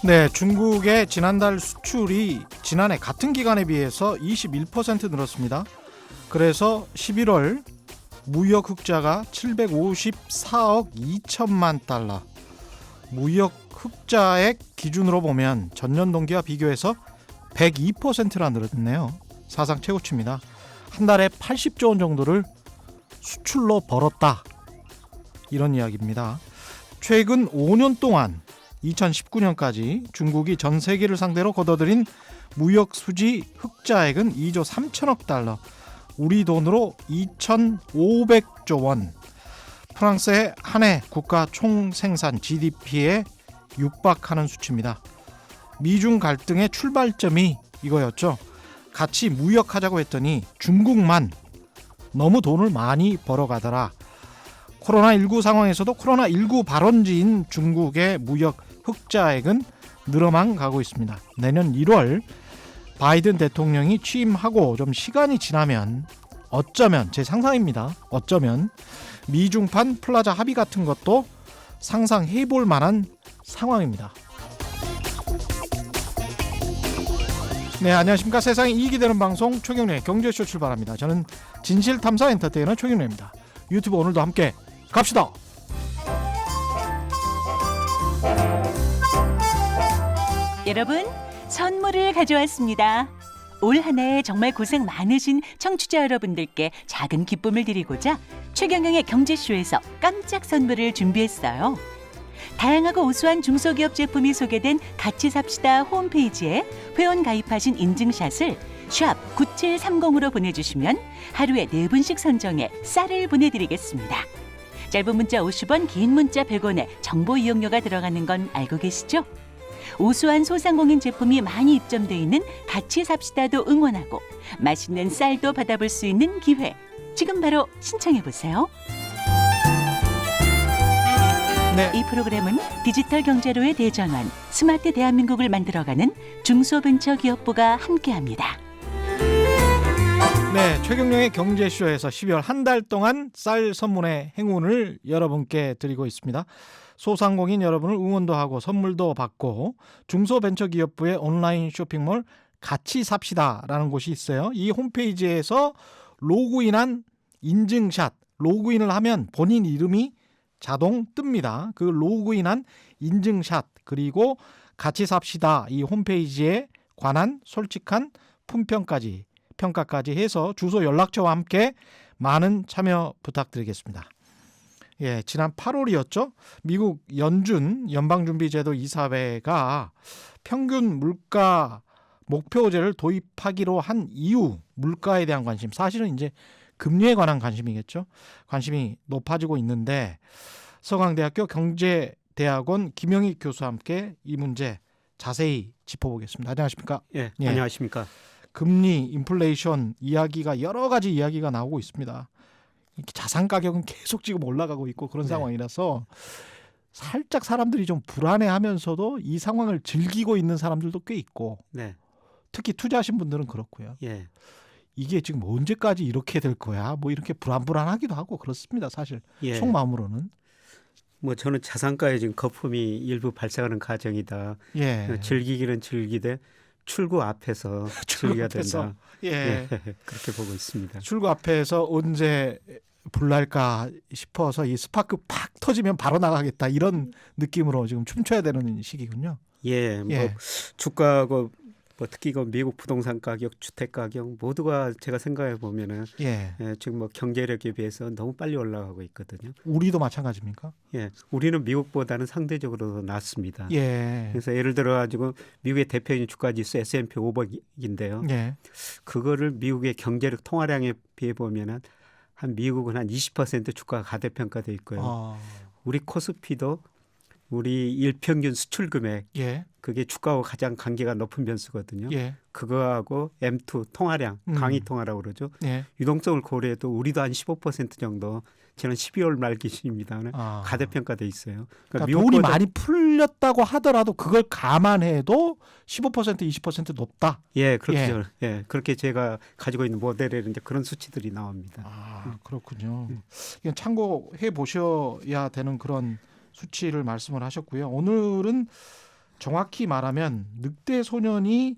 네, 중국의 지난달 수출이 지난해 같은 기간에 비해서 21% 늘었습니다. 그래서 11월 무역 흑자가 754억 2천만 달러. 무역 흑자액 기준으로 보면 전년 동기와 비교해서 102%나 늘었네요. 사상 최고치입니다. 한 달에 80조 원 정도를 수출로 벌었다. 이런 이야기입니다. 최근 5년 동안 2019년까지 중국이 전 세계를 상대로 거둬들인 무역 수지 흑자액은 2조 3천억 달러, 우리 돈으로 2,500조 원. 프랑스의 한 해 국가 총생산 GDP에 육박하는 수치입니다. 미중 갈등의 출발점이 이거였죠. 같이 무역하자고 했더니 중국만 너무 돈을 많이 벌어가더라. 코로나19 상황에서도 코로나19 발원지인 중국의 무역 흑자액은 늘어만 가고 있습니다. 내년 1월 바이든 대통령이 취임하고 좀 시간이 지나면 어쩌면, 제 상상입니다, 어쩌면 미중판 플라자 합의 같은 것도 상상해 볼 만한 상황입니다. 네, 안녕하십니까. 세상에 이익이 되는 방송 최경련의 경제쇼 출발합니다. 저는 진실탐사 엔터테이너 최경련입니다. 유튜브 오늘도 함께 갑시다. 여러분, 선물을 가져왔습니다. 올 한 해 정말 고생 많으신 청취자 여러분들께 작은 기쁨을 드리고자 최경영의 경제쇼에서 깜짝 선물을 준비했어요. 다양하고 우수한 중소기업 제품이 소개된 같이 삽시다 홈페이지에 회원 가입하신 인증샷을 샵 9730으로 보내주시면 하루에 4분씩 선정해 쌀을 보내드리겠습니다. 짧은 문자 50원, 긴 문자 100원에 정보 이용료가 들어가는 건 알고 계시죠? 우수한 소상공인 제품이 많이 입점돼 있는 같이 삽시다도 응원하고 맛있는 쌀도 받아볼 수 있는 기회, 지금 바로 신청해보세요. 네. 이 프로그램은 디지털 경제로의 대전환, 스마트 대한민국을 만들어가는 중소벤처기업부가 함께합니다. 네, 최경영의 경제쇼에서 12월 한 달 동안 쌀 선물의 행운을 여러분께 드리고 있습니다. 소상공인 여러분을 응원도 하고 선물도 받고 중소벤처기업부의 온라인 쇼핑몰 같이 삽시다라는 곳이 있어요. 이 홈페이지에서 로그인한 인증샷, 로그인을 하면 본인 이름이 자동 뜹니다. 그 로그인한 인증샷, 그리고 같이 삽시다 이 홈페이지에 관한 솔직한 평가까지 해서 주소 연락처와 함께 많은 참여 부탁드리겠습니다. 예, 지난 8월이었죠. 미국 연준 연방준비제도 이사회가 평균 물가 목표제를 도입하기로 한 이유, 물가에 대한 관심, 사실은 이제 금리에 관한 관심이겠죠. 관심이 높아지고 있는데 서강대학교 경제대학원 김영익 교수와 함께 이 문제 자세히 짚어보겠습니다. 안녕하십니까? 예, 안녕하십니까? 금리, 인플레이션 이야기가 여러 가지 이야기가 나오고 있습니다. 자산 가격은 계속 지금 올라가고 있고 그런 상황이라서 살짝 사람들이 좀 불안해하면서도 이 상황을 즐기고 있는 사람들도 꽤 있고, 특히 투자하신 분들은 그렇고요. 이게 지금 언제까지 이렇게 될 거야? 뭐 이렇게 불안하기도 하고 그렇습니다. 사실 속마음으로는. 뭐 저는 자산가에 지금 거품이 일부 발생하는 과정이다. 즐기기는 즐기되 출구 앞에서 즐겨야 된다. 그렇게 보고 있습니다. 출구 앞에서 언제 불날까 싶어서 이 스파크 팍 터지면 바로 나가겠다, 이런 느낌으로 지금 춤춰야 되는 시기군요. 뭐 주가하고 뭐 특히 그 미국 부동산 가격, 주택 가격 모두가 제가 생각해 보면은 지금 뭐 경제력에 비해서 너무 빨리 올라가고 있거든요. 우리도 마찬가지입니까? 우리는 미국보다는 상대적으로 더 낮습니다. 그래서 예를 들어 가지고 미국의 대표적인 주가지수 S&P 500인데요. 그거를 미국의 경제력 통화량에 비해 보면은 한 미국은 한 20% 주가가 가대평가돼 있고요. 우리 코스피도 우리 일평균 수출 금액, 그게 주가와 가장 관계가 높은 변수거든요. 그거하고 M2 통화량, 강의 통화라고 그러죠. 유동성을 고려해도 우리도 한 15% 정도, 지난 12월 말 기준입니다. 가대평가돼 있어요. 그러니까 돈이 많이 풀렸다고 하더라도 그걸 감안해도 15% 20% 높다. 그렇죠. 그렇게 제가 가지고 있는 모델에 이제 그런 수치들이 나옵니다. 그렇군요. 이건 참고해 보셔야 되는 그런 수치를 말씀을 하셨고요. 오늘은 정확히 말하면 늑대 소년이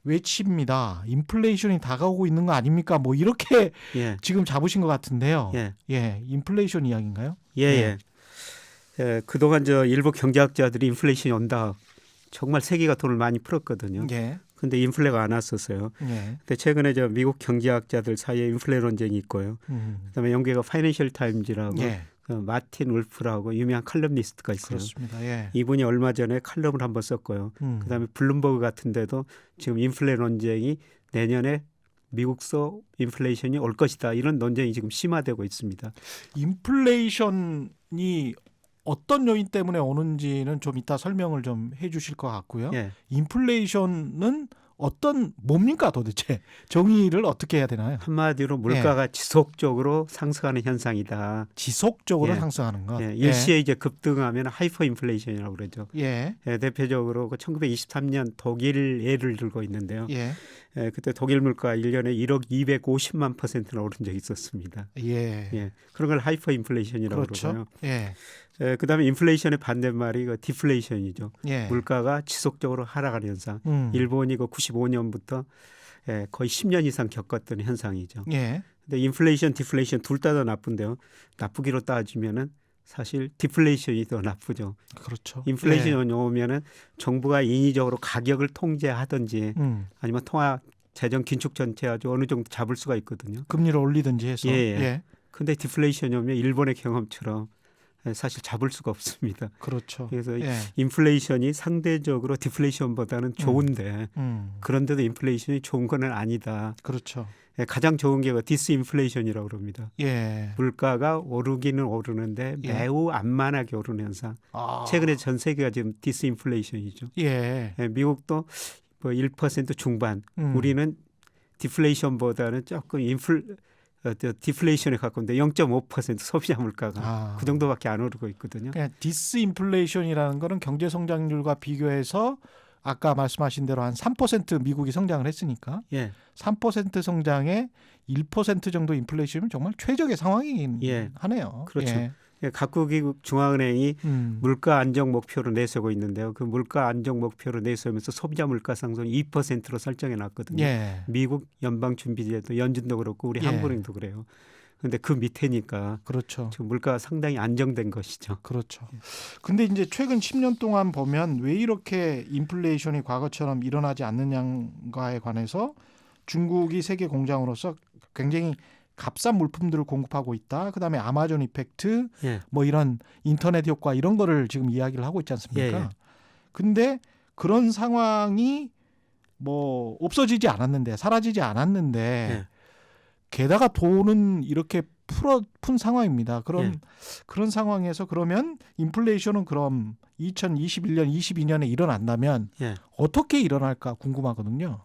외칩니다. 인플레이션이 다가오고 있는 거 아닙니까? 뭐 이렇게 예. 지금 잡으신 것 같은데요. 예. 예, 인플레이션 이야기인가요? 예, 예. 예, 그동안 일부 경제학자들이 인플레이션이 온다. 정말 세계가 돈을 많이 풀었거든요. 예. 근데 인플레가 안 왔었어요. 예. 근데 최근에 미국 경제학자들 사이에 인플레 논쟁이 있고요. 그다음에 영국의 파이낸셜 타임즈라고 예. 그 마틴 울프라고 유명한 칼럼니스트가 있어요. 그렇습니다. 예. 이분이 얼마 전에 칼럼을 한번 썼고요. 그다음에 블룸버그 같은 데도 지금 인플레 논쟁이 내년에 미국서 인플레이션이 올 것이다. 이런 논쟁이 지금 심화되고 있습니다. 인플레이션이 어떤 요인 때문에 오는지는 좀 이따 설명을 좀 해 주실 것 같고요. 예. 인플레이션은 뭡니까 도대체? 정의를 어떻게 해야 되나요? 한마디로 물가가 지속적으로 상승하는 현상이다. 지속적으로 예. 상승하는 것. 예. 일시에 이제 급등하면 하이퍼 인플레이션이라고 그러죠. 예. 예, 대표적으로 1923년 독일 예를 들고 있는데요. 예. 예, 그때 독일 물가 1년에 1억 250만 %나 오른 적이 있었습니다. 예. 예. 그런 걸 하이퍼 인플레이션이라고 그렇죠. 그러고요. 예. 예, 그다음에 인플레이션의 반대말이 디플레이션이죠. 예. 물가가 지속적으로 하락하는 현상. 일본이 95년부터 거의 10년 이상 겪었던 현상이죠. 예. 근데 인플레이션, 디플레이션 둘 다 나쁜데요. 나쁘기로 따지면은 사실 디플레이션이 더 나쁘죠. 그렇죠. 인플레이션이 오면은 정부가 인위적으로 가격을 통제하든지 아니면 통화 재정 긴축 전체 아주 어느 정도 잡을 수가 있거든요. 금리를 올리든지 해서. 예. 예. 근데 디플레이션이 오면 일본의 경험처럼 사실 잡을 수가 없습니다. 그렇죠. 그래서 예. 인플레이션이 상대적으로 디플레이션보다는 좋은데 그런데도 인플레이션이 좋은 건 아니다. 그렇죠. 가장 좋은 게 디스인플레이션이라고 그럽니다. 예. 물가가 오르기는 오르는데 매우 안만하게 오르는 현상. 최근에 전 세계가 지금 디스인플레이션이죠. 예. 미국도 1% 중반. 우리는 디플레이션보다는 조금 디플레이션에 가까운데 0.5% 소비자 물가가 그 정도밖에 안 오르고 있거든요. 그러니까 디스인플레이션이라는 거는 경제 성장률과 비교해서 아까 말씀하신 대로 한 3% 미국이 성장을 했으니까 예. 3% 성장에 1% 정도 인플레이션이면 정말 최적의 상황이긴 하네요. 그렇죠. 예. 각국 중앙은행이 물가 안정 목표로 내세우고 있는데요. 그 물가 안정 목표로 내세우면서 소비자 물가 상승 2%로 설정해 놨거든요. 예. 미국 연방준비제도 연준도 그렇고 우리 한국은행도 그래요. 그런데 그 밑에니까 그렇죠. 지금 물가가 상당히 안정된 것이죠. 그렇죠. 근데 이제 최근 10년 동안 보면 왜 이렇게 인플레이션이 과거처럼 일어나지 않느냐에 관해서 중국이 세계 공장으로서 굉장히 값싼 물품들을 공급하고 있다. 그다음에 아마존 이펙트, 뭐 이런 인터넷 효과 이런 거를 지금 이야기를 하고 있지 않습니까? 근데 그런 상황이 뭐 없어지지 않았는데, 사라지지 않았는데 게다가 돈은 이렇게 푼 상황입니다. 그런 상황에서 그러면 인플레이션은 그럼 2021년, 22년에 일어난다면 어떻게 일어날까 궁금하거든요.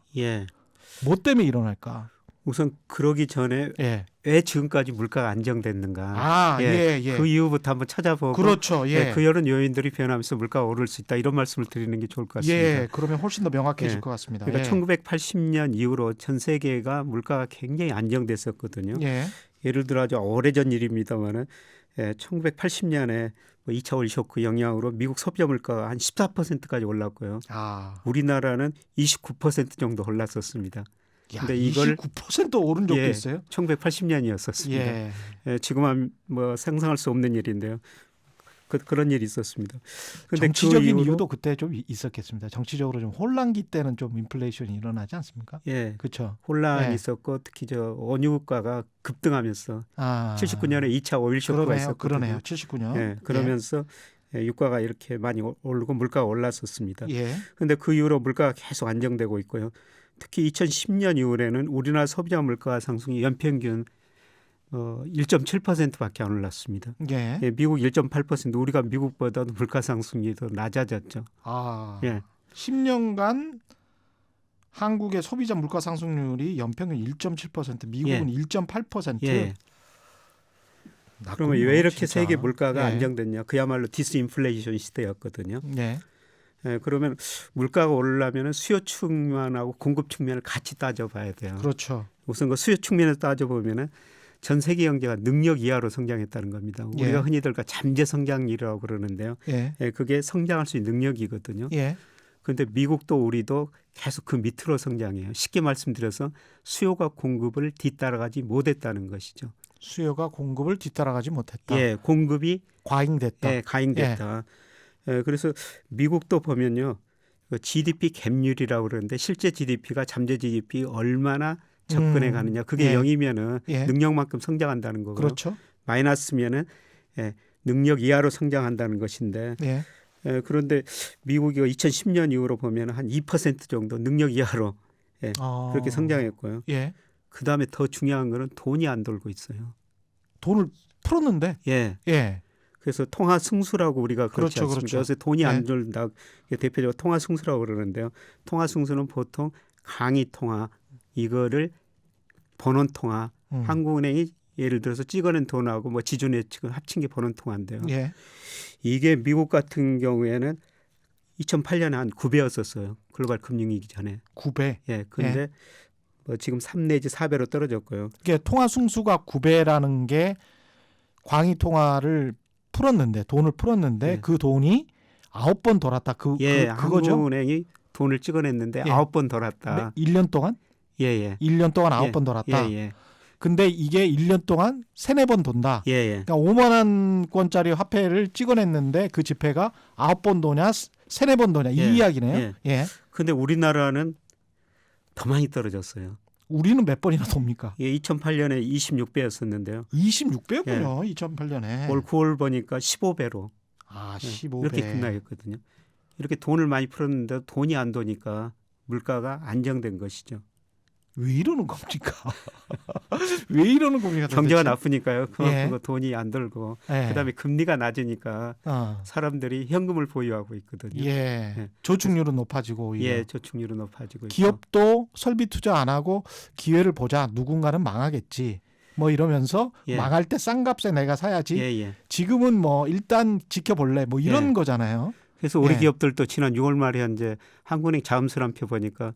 뭐 때문에 일어날까? 우선 그러기 전에 왜 지금까지 물가가 안정됐는가? 그 이후부터 한번 찾아보고 그렇죠. 그 여러 요인들이 변하면서 물가가 오를 수 있다. 이런 말씀을 드리는 게 좋을 것 같습니다. 그러면 훨씬 더 명확해질 것 같습니다. 그러니까 1980년 이후로 전 세계가 물가가 굉장히 안정됐었거든요. 예를 들어 아주 오래전 일입니다만은 1980년에 2차 오일 쇼크 영향으로 미국 소비자 물가가 한 14%까지 올랐고요. 우리나라는 29% 정도 올랐었습니다. 근데 이걸 29% 오른 적도 있어요? 1980년이었었습니다. 지금은 뭐 상상할 수 없는 일인데요. 그런 일이 있었습니다. 근데 정치적인 이유도 그때 좀 있었겠습니다. 정치적으로 좀 혼란기 때는 좀 인플레이션이 일어나지 않습니까? 그렇죠. 혼란이 있었고 특히 원유가가 급등하면서 79년에 2차 오일 쇼크가 있었거든요. 그러네요. 79년. 그러면서 유가가 이렇게 많이 오르고 물가가 올랐었습니다. 그런데 그 이후로 물가가 계속 안정되고 있고요. 특히 2010년 이후에는 우리나라 소비자 물가 상승이 연평균 1.7%밖에 안 올랐습니다. 미국 1.8%, 우리가 미국보다도 물가 상승이 더 낮아졌죠. 10년간 한국의 소비자 물가 상승률이 연평균 1.7%, 미국은 1.8%. 그러면 왜 이렇게 진짜. 세계 물가가 안정됐냐? 그야말로 디스인플레이션 시대였거든요. 그러면 물가가 오르려면 수요 측면하고 공급 측면을 같이 따져봐야 돼요. 그렇죠. 우선 그 수요 측면에서 따져보면은 전 세계 경제가 능력 이하로 성장했다는 겁니다. 예. 우리가 흔히들 잠재 성장이라고 그러는데요. 예. 예, 그게 성장할 수 있는 능력이거든요. 예. 그런데 미국도 우리도 계속 그 밑으로 성장해요. 쉽게 말씀드려서 수요가 공급을 뒤따라가지 못했다는 것이죠. 수요가 공급을 뒤따라가지 못했다. 예, 공급이 과잉됐다. 예, 과잉됐다. 예, 그래서 미국도 보면요. 그 GDP 갭률이라고 그러는데 실제 GDP가 잠재 GDP 얼마나 접근해 가느냐. 그게 예. 0이면은 예. 능력만큼 성장한다는 거고요. 그렇죠. 마이너스면은 예, 능력 이하로 성장한다는 것인데 예. 예, 그런데 미국이 2010년 이후로 보면 한 2% 정도 능력 이하로 예, 그렇게 성장했고요. 예. 그다음에 더 중요한 거는 돈이 안 돌고 있어요. 돈을 풀었는데. 예. 예. 그래서 통화 승수라고 우리가 그렇지 그렇죠, 않습니까? 그렇죠. 그래서 돈이 안 예. 돌다 대표적으로 통화 승수라고 그러는데요. 통화 승수는 보통 강의 통화 이거를 번원 통화 한국은행이 예를 들어서 찍어낸 돈하고 뭐 지준에 지금 합친 게 번원 통화인데요. 예. 이게 미국 같은 경우에는 2008년에 한 9배였었어요. 글로벌 금융위기 전에. 9배. 예. 근데 예. 뭐 지금 3 내지 4배로 떨어졌고요. 이게 통화 승수가 9배라는 게 광의 통화를 풀었는데 돈을 풀었는데 예. 그 돈이 9번 돌았다. 예, 그거죠. 한국은행이 돈을 찍어냈는데 예. 9번 돌았다. 1년 동안? 예, 예. 1년 동안 예. 9번 돌았다. 예, 예. 근데 이게 1년 동안 3, 4번 돈다. 예, 예. 그러니까 5만 원권짜리 화폐를 찍어냈는데 그 지폐가 9번 도냐, 3, 4번 도냐 이 예. 이야기네요. 예. 예. 근데 우리나라는 더 많이 떨어졌어요. 우리는 몇 번이나 돕니까? 예, 2008년에 26배였었는데요. 26배군요. 2008년에. 올 9월 보니까 15배로 아, 15배. 이렇게 급락했거든요. 이렇게 돈을 많이 풀었는데 돈이 안 도니까 물가가 안정된 것이죠. 왜 이러는 겁니까? 왜 이러는 겁니까? 경제가 도대체? 나쁘니까요. 그만큼 예. 돈이 안 들고 예. 그다음에 금리가 낮으니까 사람들이 현금을 보유하고 있거든요. 예. 예. 저축률은 높아지고 오히려. 예, 저축률은 높아지고 있고. 기업도 설비 투자 안 하고 기회를 보자. 누군가는 망하겠지. 뭐 이러면서 예. 망할 때 싼 값에 내가 사야지. 예, 예. 지금은 뭐 일단 지켜볼래. 뭐 이런 예. 거잖아요. 그래서 우리 예. 기업들도 지난 6월 말에 현재 한국은행 자금순환표 보니까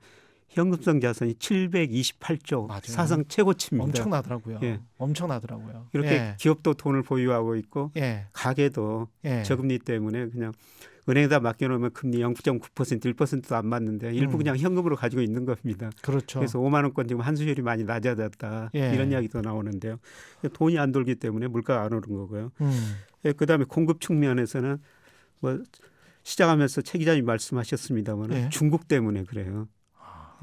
현금성 자산이 728조 맞아요. 사상 최고치입니다. 엄청나더라고요. 예. 엄청나더라고요. 이렇게 예. 기업도 돈을 보유하고 있고 예. 가게도 예. 저금리 때문에 그냥 은행에다 맡겨놓으면 금리 0.9% 1%도 안 맞는데 일부 그냥 현금으로 가지고 있는 겁니다. 그렇죠. 그래서 5만 원권 지금 환수율이 많이 낮아졌다 예. 이런 이야기도 나오는데요. 돈이 안 돌기 때문에 물가가 안 오른 거고요. 예, 그다음에 공급 측면에서는 뭐 시작하면서 최 기자님 말씀하셨습니다만 예. 중국 때문에 그래요.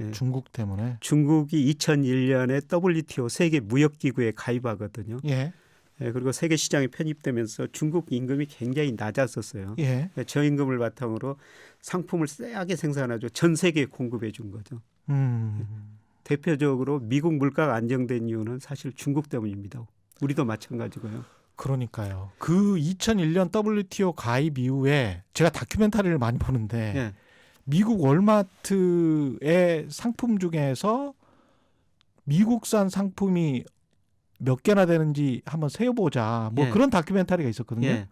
예. 중국 때문에. 중국이 2001년에 WTO 세계 무역기구에 가입하거든요. 예. 예, 그리고 세계 시장에 편입되면서 중국 임금이 굉장히 낮았었어요. 예. 저임금을 바탕으로 상품을 싸게 생산하죠. 전 세계에 공급해 준 거죠. 대표적으로 미국 물가가 안정된 이유는 사실 중국 때문입니다. 우리도 마찬가지고요. 그러니까요. 그 2001년 WTO 가입 이후에 제가 다큐멘터리를 많이 보는데 예. 미국 월마트의 상품 중에서 미국산 상품이 몇 개나 되는지 한번 세어보자. 뭐 예. 그런 다큐멘터리가 있었거든요. 예.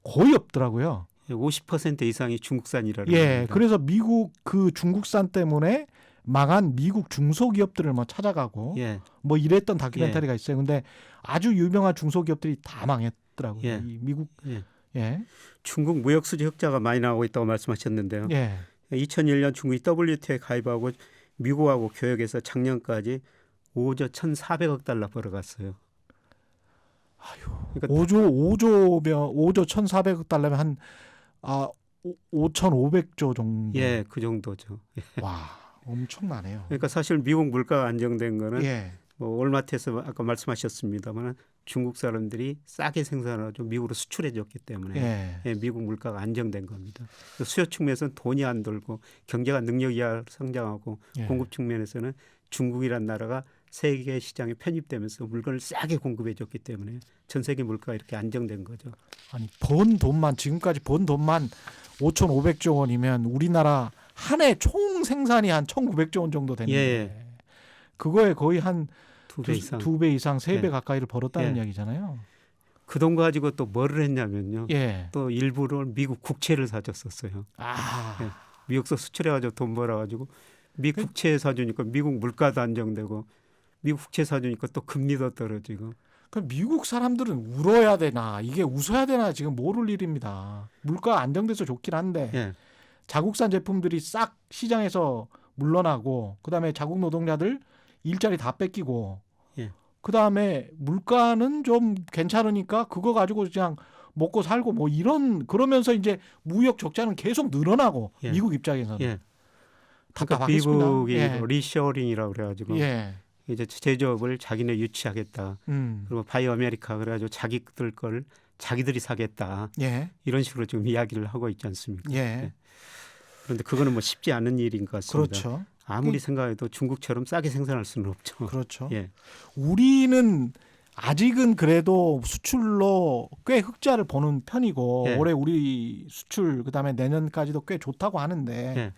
거의 없더라고요. 50% 이상이 중국산이라는 예. 겁니다. 그래서 미국 그 중국산 때문에 망한 미국 중소기업들을 뭐 찾아가고 예. 뭐 이랬던 다큐멘터리가 있어요. 근데 아주 유명한 중소기업들이 다 망했더라고요. 예. 이 미국. 예. 예. 중국 무역 수지 흑자가 많이 나오고 있다고 말씀하셨는데요. 예. 2001년 중국이 WTO에 가입하고 미국하고 교역해서 작년까지 5조 1,400억 달러 벌어갔어요. 아유. 5조 1,400억 달러면 한 5,500조 정도. 예, 그 정도죠. 와, 엄청나네요. 그러니까 사실 미국 물가가 안정된 거는 예. 뭐 월마트에서 아까 말씀하셨습니다만 중국 사람들이 싸게 생산하죠. 미국으로 수출해 줬기 때문에 예. 예, 미국 물가가 안정된 겁니다. 수요 측면에서는 돈이 안 돌고 경제가 능력 이하로 성장하고 예. 공급 측면에서는 중국이란 나라가 세계 시장에 편입되면서 물건을 싸게 공급해 줬기 때문에 전 세계 물가가 이렇게 안정된 거죠. 아니 번 돈만 지금까지 번 돈만 5,500조 원이면 우리나라 한 해 총 생산이 한 1,900조 원 정도 되는데 예. 그거에 거의 한 2배 이상. 2배 이상, 3배 예. 가까이를 벌었다는 예. 이야기잖아요. 그 돈 가지고 또 뭐를 했냐면요. 예. 또 일부러 미국 국채를 사줬었어요. 아. 예. 미국서 수출해가지고 돈 벌어가지고 미국 국채 사주니까 미국 물가도 안정되고 미국 국채 사주니까 또 금리도 떨어지고 그럼 미국 사람들은 울어야 되나 이게 웃어야 되나 지금 모를 일입니다. 물가 안정돼서 좋긴 한데 예. 자국산 제품들이 싹 시장에서 물러나고 그다음에 자국 노동자들 일자리 다 뺏기고 예. 그다음에 물가는 좀 괜찮으니까 그거 가지고 그냥 먹고 살고 뭐 이런 그러면서 이제 무역 적자는 계속 늘어나고 예. 미국 입장에서는 예. 그러니까 답답하겠습니다. 미국이 예. 리쇼어링이라고 그래가지고 예. 이제 제조업을 자기네 유치하겠다. 그리고 바이 아메리카 그래가지고 자기들 걸 자기들이 사겠다. 예. 이런 식으로 지금 이야기를 하고 있지 않습니까? 예. 예. 그런데 그거는 뭐 쉽지 않은 일인 것 같습니다. 그렇죠. 아무리 생각해도 중국처럼 싸게 생산할 수는 없죠. 그렇죠. 예. 우리는 아직은 그래도 수출로 꽤 흑자를 보는 편이고 예. 올해 우리 수출 그다음에 내년까지도 꽤 좋다고 하는데 예.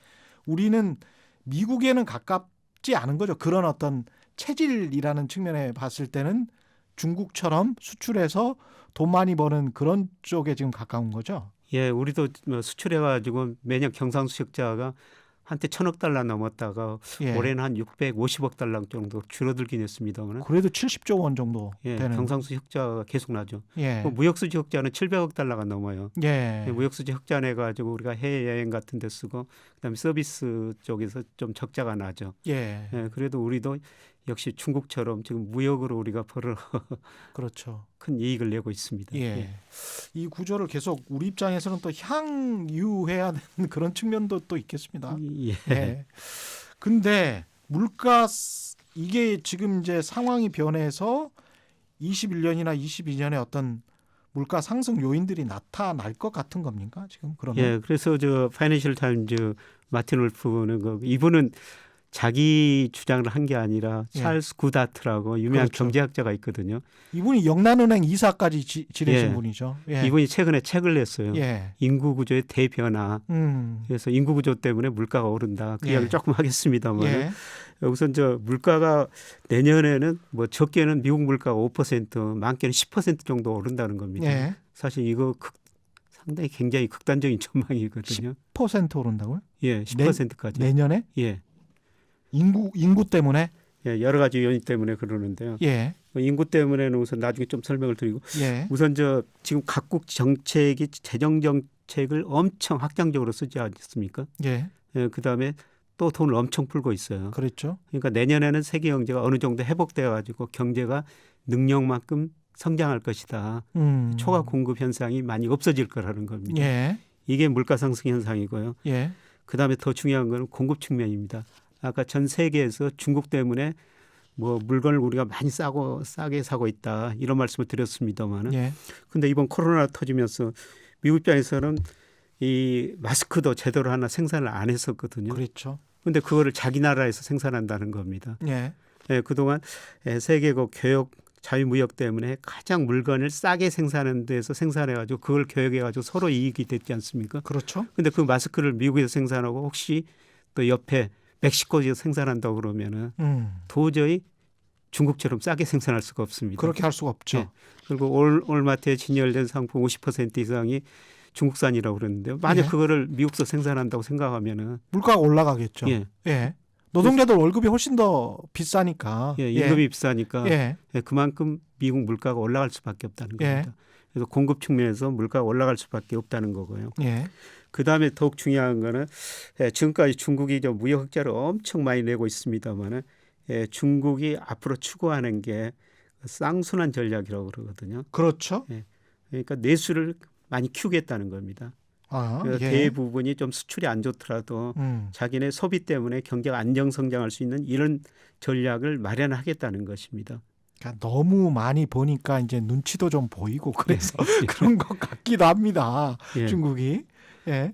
우리는 미국에는 가깝지 않은 거죠. 그런 어떤 체질이라는 측면에 봤을 때는 중국처럼 수출해서 돈 많이 버는 그런 쪽에 지금 가까운 거죠. 예, 우리도 뭐 수출해가지고 매년 경상수역자가 한때 1,000억 달러 넘었다가 예. 올해는 한 650억 달러 정도 줄어들긴 했습니다만, 그래도 70조 원 정도 예, 되는. 경상수 흑자가 계속 나죠. 예. 무역수지 흑자는 700억 달러가 넘어요. 예. 무역수지 흑자 내 가지고 우리가 해외여행 같은 데 쓰고 그다음에 서비스 쪽에서 좀 적자가 나죠. 예. 예, 그래도 우리도 역시 중국처럼 지금 무역으로 우리가 벌어 그렇죠. 큰 이익을 내고 있습니다. 예. 이 구조를 계속 우리 입장에서는 또 향유해야 되는 그런 측면도 또 있겠습니다. 예. 예. 근데 물가 이게 지금 이제 상황이 변해서 21년이나 22년에 어떤 물가 상승 요인들이 나타날 것 같은 겁니까? 지금 그러면? 예, 그래서 저 파이낸셜 타임즈 마틴 울프는 이분은 자기 주장을 한 게 아니라 예. 찰스 구다트라고 유명한 그렇죠. 경제학자가 있거든요. 이분이 영란은행 이사까지 지내신 예. 분이죠. 예. 이분이 최근에 책을 냈어요. 예. 인구 구조의 대변화. 그래서 인구 구조 때문에 물가가 오른다. 그 예. 이야기를 조금 하겠습니다만 예. 우선 저 물가가 내년에는 뭐 적게는 미국 물가가 5%, 많게는 10% 정도 오른다는 겁니다. 예. 사실 이거 상당히 굉장히 극단적인 전망이거든요. 10% 오른다고요? 예, 10%까지. 내년에? 예. 인구 때문에? 예, 여러 가지 요인 때문에 그러는데요. 예. 인구 때문에는 우선 나중에 좀 설명을 드리고 예. 우선 저 지금 각국 정책이 재정 정책을 엄청 확장적으로 쓰지 않습니까? 예. 예, 그다음에 또 돈을 엄청 풀고 있어요. 그렇죠. 그러니까 내년에는 세계 경제가 어느 정도 회복되어 가지고 경제가 능력만큼 성장할 것이다. 초과 공급 현상이 많이 없어질 거라는 겁니다. 예. 이게 물가 상승 현상이고요. 예. 그다음에 더 중요한 건 공급 측면입니다. 아까 전 세계에서 중국 때문에 뭐 물건을 우리가 많이 싸게 사고 있다 이런 말씀을 드렸습니다만은 예. 근데 이번 코로나 터지면서 미국 입장에서는 이 마스크도 제대로 하나 생산을 안 했었거든요. 그렇죠. 근데 그거를 자기 나라에서 생산한다는 겁니다. 예. 예, 그동안 세계고 교역 자유무역 때문에 가장 물건을 싸게 생산하는 데서 생산해가지고 그걸 교역해가지고 서로 이익이 됐지 않습니까? 그렇죠. 근데 그 마스크를 미국에서 생산하고 혹시 또 옆에 멕시코에서 생산한다고 그러면은 도저히 중국처럼 싸게 생산할 수가 없습니다. 그렇게 할 수가 없죠. 네. 그리고 올마트에 진열된 상품 50% 이상이 중국산이라고 그러는데요. 만약 예. 그거를 미국서 생산한다고 생각하면은 물가가 올라가겠죠. 예. 예. 노동자들 월급이 훨씬 더 비싸니까. 예, 임금이 비싸니까 예. 예, 그만큼 미국 물가가 올라갈 수밖에 없다는 예. 겁니다. 그래서 공급 측면에서 물가가 올라갈 수밖에 없다는 거고요. 예. 그다음에 더욱 중요한 거는 지금까지 중국이 무역 흑자를 엄청 많이 내고 있습니다만은 중국이 앞으로 추구하는 게 쌍순환 전략이라고 그러거든요. 그렇죠. 그러니까 내수를 많이 키우겠다는 겁니다. 아, 그래서 예. 대부분이 좀 수출이 안 좋더라도 자기네 소비 때문에 경제가 안정 성장할 수 있는 이런 전략을 마련하겠다는 것입니다. 그러니까 너무 많이 보니까 이제 눈치도 좀 보이고 그래서 그런 것 같기도 합니다. 예. 중국이. 예.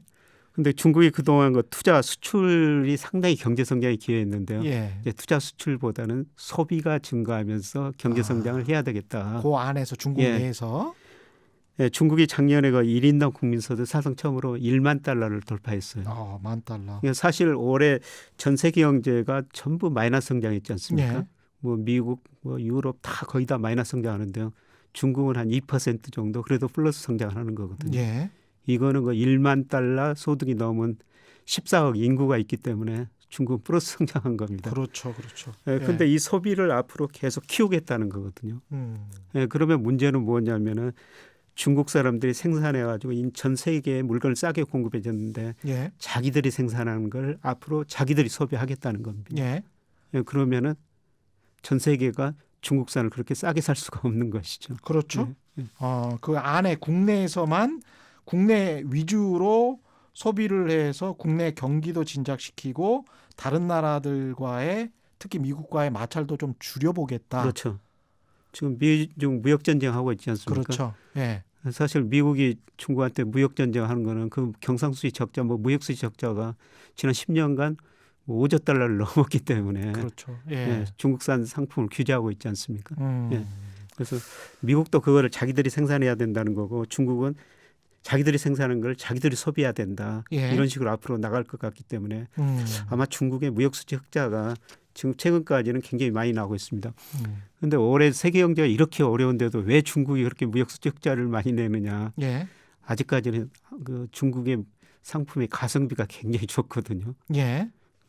근데 중국이 그동안 투자 수출이 상당히 경제 성장에 기여했는데요. 예. 이제 투자 수출보다는 소비가 증가하면서 경제 성장을 해야 되겠다. 그 안에서 중국 예. 내에서. 예, 중국이 작년에 1인당 국민소득 사상 처음으로 1만 달러를 돌파했어요. $10,000. 그러니까 사실 올해 전 세계 경제가 전부 마이너스 성장했지 않습니까? 예. 뭐 미국, 뭐 유럽 다 거의 다 마이너스 성장하는데요. 중국은 한 2% 정도 그래도 플러스 성장하는 거거든요. 예. 이거는 $1만 소득이 넘은 14억 인구가 있기 때문에 중국은 플러스 성장한 겁니다. 그렇죠, 그렇죠. 그런데 이 소비를 앞으로 계속 키우겠다는 거거든요. 그러면 문제는 뭐냐면은 중국 사람들이 생산해가지고 전 세계에 물건을 싸게 공급해 줬는데 자기들이 생산하는 걸 앞으로 자기들이 소비하겠다는 겁니다. 그러면은 전 세계가 중국산을 그렇게 싸게 살 수가 없는 것이죠. 그렇죠. 그 안에 국내에서만 국내 위주로 소비를 해서 국내 경기도 진작시키고 다른 나라들과의 특히 미국과의 마찰도 좀 줄여보겠다. 그렇죠. 지금 미중 무역 전쟁하고 있지 않습니까? 그렇죠. 사실 미국이 중국한테 무역 전쟁하는 거는 그 경상수지 적자, 무역수지 적자가 지난 10년간 5조 달러를 넘었기 때문에 그렇죠. 중국산 상품을 규제하고 있지 않습니까? 그래서 미국도 그거를 자기들이 생산해야 된다는 거고 중국은 자기들이 생산하는 걸 자기들이 소비해야 된다. 이런 식으로 앞으로 나갈 것 같기 때문에 아마 중국의 무역수지 흑자가 지금 최근까지는 굉장히 많이 나오고 있습니다. 그런데 올해 세계 경제가 이렇게 어려운데도 왜 중국이 그렇게 무역수지 흑자를 많이 내느냐. 아직까지는 그 중국의 상품의 가성비가 굉장히 좋거든요.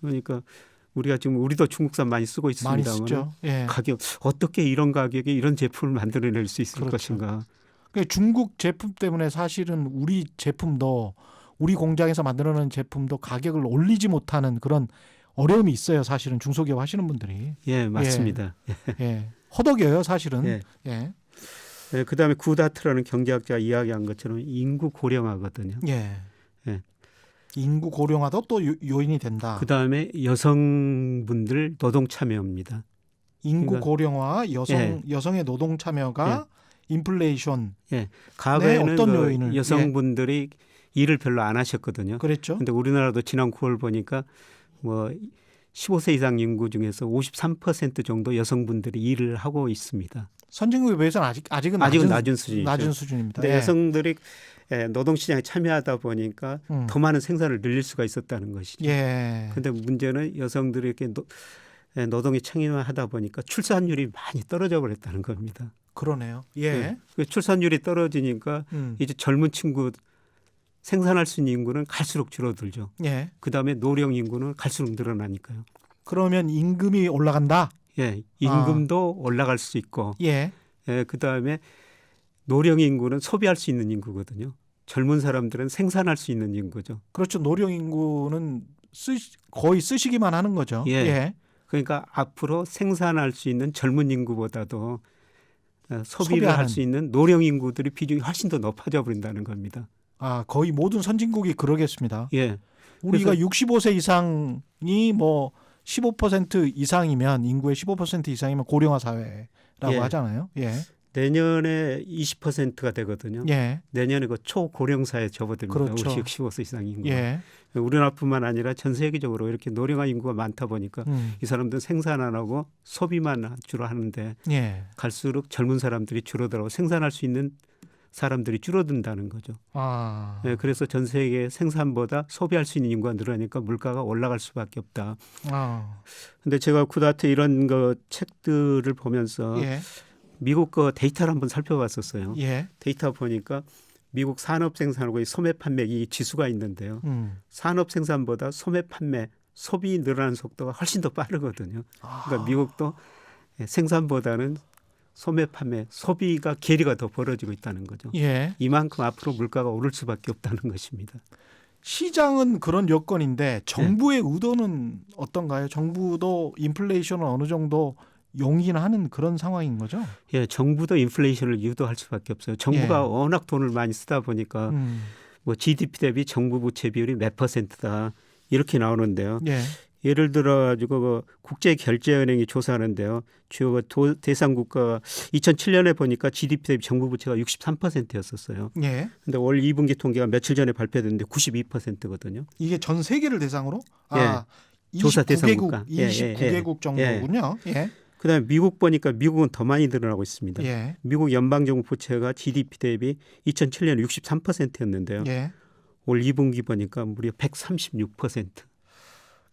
그러니까 우리가 지금 우리도 중국산 많이 쓰고 있습니다만 가격 어떻게 이런 가격에 이런 제품을 만들어낼 수 있을 것인가. 그러니까 중국 제품 때문에 사실은 우리 제품도 우리 공장에서 만들어낸 제품도 가격을 올리지 못하는 그런 어려움이 있어요. 사실은 중소기업 하시는 분들이. 맞습니다. 허덕여요 사실은. 그다음에 구다트라는 경제학자가 이야기한 것처럼 인구 고령화거든요. 인구 고령화도 또 요인이 된다. 그다음에 여성분들 노동 참여입니다. 인구 그러니까, 고령화, 여성의 노동 참여가 인플레이션. 과거에는 어떤 요인을 여성분들이 일을 별로 안 하셨거든요. 그랬죠. 그런데 우리나라도 지난 9월 보니까 15세 이상 인구 중에서 53% 정도 여성분들이 일을 하고 있습니다. 선진국에 비해서는 아직은 낮은 수준이죠. 낮은 수준입니다. 근데 여성들이 노동시장에 참여하다 보니까 더 많은 생산을 늘릴 수가 있었다는 것이죠. 그런데 문제는 여성들이 이렇게 노동에 참여하다 보니까 출산율이 많이 떨어져 버렸다는 겁니다. 그러네요. 출산율이 떨어지니까 이제 젊은 친구 생산할 수 있는 인구는 갈수록 줄어들죠. 그다음에 노령 인구는 갈수록 늘어나니까요. 그러면 임금이 올라간다? 임금도 올라갈 수 있고 그다음에 노령 인구는 소비할 수 있는 인구거든요. 젊은 사람들은 생산할 수 있는 인구죠. 그렇죠. 노령 인구는 거의 쓰시기만 하는 거죠. 그러니까 앞으로 생산할 수 있는 젊은 인구보다도 소비를 할 수 있는 노령 인구들의 비중이 훨씬 더 높아져 버린다는 겁니다. 거의 모든 선진국이 그러겠습니다. 우리가 그래서 65세 이상이 15% 이상이면 인구의 15% 이상이면 고령화 사회라고 하잖아요. 내년에 20%가 되거든요. 내년에 그 초고령사에 접어듭니다. 그렇죠. 65세 이상 인구. 우리나라뿐만 아니라 전 세계적으로 이렇게 노령화 인구가 많다 보니까 이 사람들은 생산 안 하고 소비만 주로 하는데 갈수록 젊은 사람들이 줄어들고 생산할 수 있는 사람들이 줄어든다는 거죠. 그래서 전 세계 생산보다 소비할 수 있는 인구가 늘어나니까 물가가 올라갈 수밖에 없다. 그런데 제가 구다트 이런 책들을 보면서 미국 거 데이터를 한번 살펴봤었어요. 데이터 보니까 미국 산업 생산하고 소매 판매 이 지수가 있는데요. 산업 생산보다 소매 판매 소비 늘어나는 속도가 훨씬 더 빠르거든요. 그러니까 미국도 생산보다는 소매 판매 소비가 괴리가 더 벌어지고 있다는 거죠. 이만큼 앞으로 물가가 오를 수밖에 없다는 것입니다. 시장은 그런 여건인데 정부의 의도는 어떤가요? 정부도 인플레이션을 어느 정도 용인하는 그런 상황인 거죠? 정부도 인플레이션을 유도할 수밖에 없어요. 정부가 워낙 돈을 많이 쓰다 보니까 GDP 대비 정부 부채 비율이 몇 %다 이렇게 나오는데요. 예를 들어 가지고 국제결제은행이 조사하는데요. 주요 대상 국가가 2007년에 보니까 GDP 대비 정부 부채가 63%였었어요. 그런데 올 2분기 통계가 며칠 전에 발표됐는데 92%거든요. 이게 전 세계를 대상으로? 조사 대상 국가. 29개국 정도군요. 그다음에 미국 보니까 미국은 더 많이 늘어나고 있습니다. 미국 연방정부 부채가 GDP 대비 2007년에 63%였는데요. 올 2분기 보니까 무려 136%.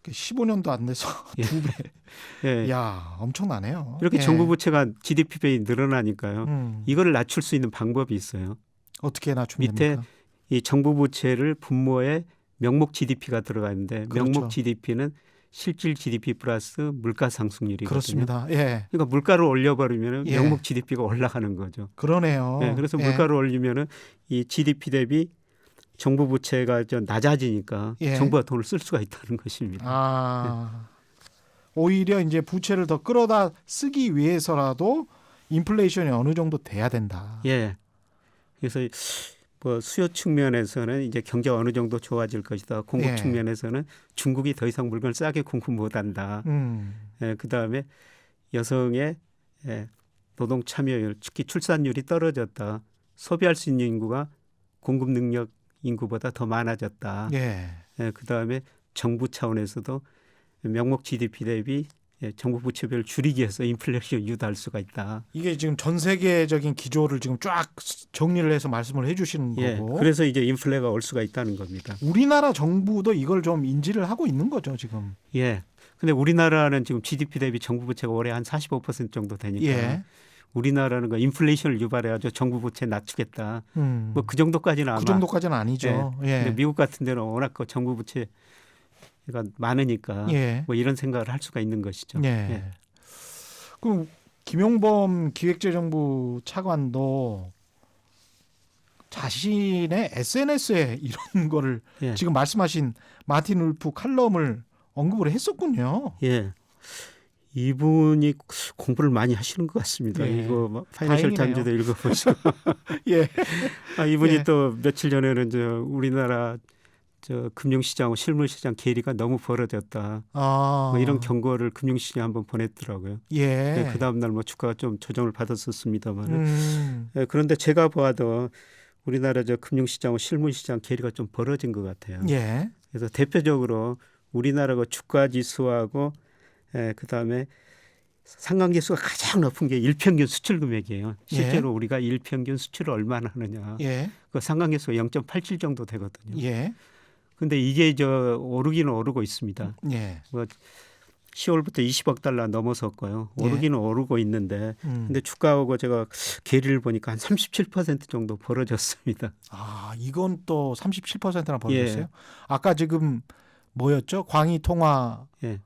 15년도 안 돼서 2배. 야, 엄청나네요. 이렇게 정부 부채가 GDP 대비 늘어나니까요. 이거를 낮출 수 있는 방법이 있어요. 어떻게 낮추면 밑에 됩니까? 이 정부 부채를 분모에 명목 GDP가 들어가 있는데 명목 GDP는 실질 GDP 플러스 물가 상승률이거든요. 그렇습니다. 예. 그러니까 물가를 올려버리면 예. 명목 GDP가 올라가는 거죠. 그러네요. 예, 그래서 물가를 올리면은 이 GDP 대비 정부 부채가 좀 낮아지니까 예. 정부가 돈을 쓸 수가 있다는 것입니다. 아, 오히려 이제 부채를 더 끌어다 쓰기 위해서라도 인플레이션이 어느 정도 돼야 된다. 예. 그래서 뭐 수요 측면에서는 이제 경제가 어느 정도 좋아질 것이다. 공급 예. 측면에서는 중국이 더 이상 물건을 싸게 공급 못한다. 예, 그다음에 여성의 노동 참여율, 특히 출산율이 떨어졌다. 소비할 수 있는 인구가 공급 능력 인구보다 더 많아졌다. 예. 예, 그다음에 정부 차원에서도 명목 GDP 대비 정부 부채비를 줄이기 위해서 인플레이션을 유도할 수가 있다. 이게 지금 전 세계적인 기조를 지금 쫙 정리를 해서 말씀을 해주시는 예, 거고. 그래서 이제 인플레가 올 수가 있다는 겁니다. 우리나라 정부도 이걸 좀 인지를 하고 있는 거죠 지금. 예. 근데 우리나라는 지금 GDP 대비 정부 부채가 올해 한 45% 정도 되니까 예. 우리나라는 그 인플레이션을 유발해가지고 정부 부채 낮추겠다. 뭐 그 정도까지는 아마. 그 정도까지는 아니죠. 예. 예. 근데 미국 같은 데는 워낙 그 정부 부채가 많으니까 예. 뭐 이런 생각을 할 수가 있는 것이죠. 예. 예. 그럼 김용범 기획재정부 차관도 자신의 SNS에 이런 거를 예. 지금 말씀하신 마틴 울프 칼럼을 언급을 했었군요. 예. 이분이 공부를 많이 하시는 것 같습니다. 예. 이거 파이낸셜 타임즈도 읽어보시고. 예. 이분이 예. 또 며칠 전에는 우리나라 금융시장하고 실물시장 괴리가 너무 벌어졌다. 뭐 이런 경고를 금융시장에 한번 보냈더라고요. 예. 그 다음 날 뭐 주가가 좀 조정을 받았었습니다만. 그런데 제가 봐도 우리나라 금융시장하고 실물시장 괴리가 좀 벌어진 것 같아요. 예. 그래서 대표적으로 우리나라가 주가지수하고 그다음에 상관계수가 가장 높은 게 일평균 수출 금액이에요. 실제로 예. 우리가 일평균 수출을 얼마나 하느냐. 예. 그 상관계수가 0.87 정도 되거든요. 예. 근데 이게 오르기는 오르고 있습니다. 예. 뭐 10월부터 20억 달러 넘어섰고요. 예. 오르기는 오르고 있는데 근데 주가하고 제가 괴리를 보니까 한 37% 정도 벌어졌습니다. 아, 이건 또 37%나 벌어졌어요. 예. 아까 지금 뭐였죠? 광의 통화 예.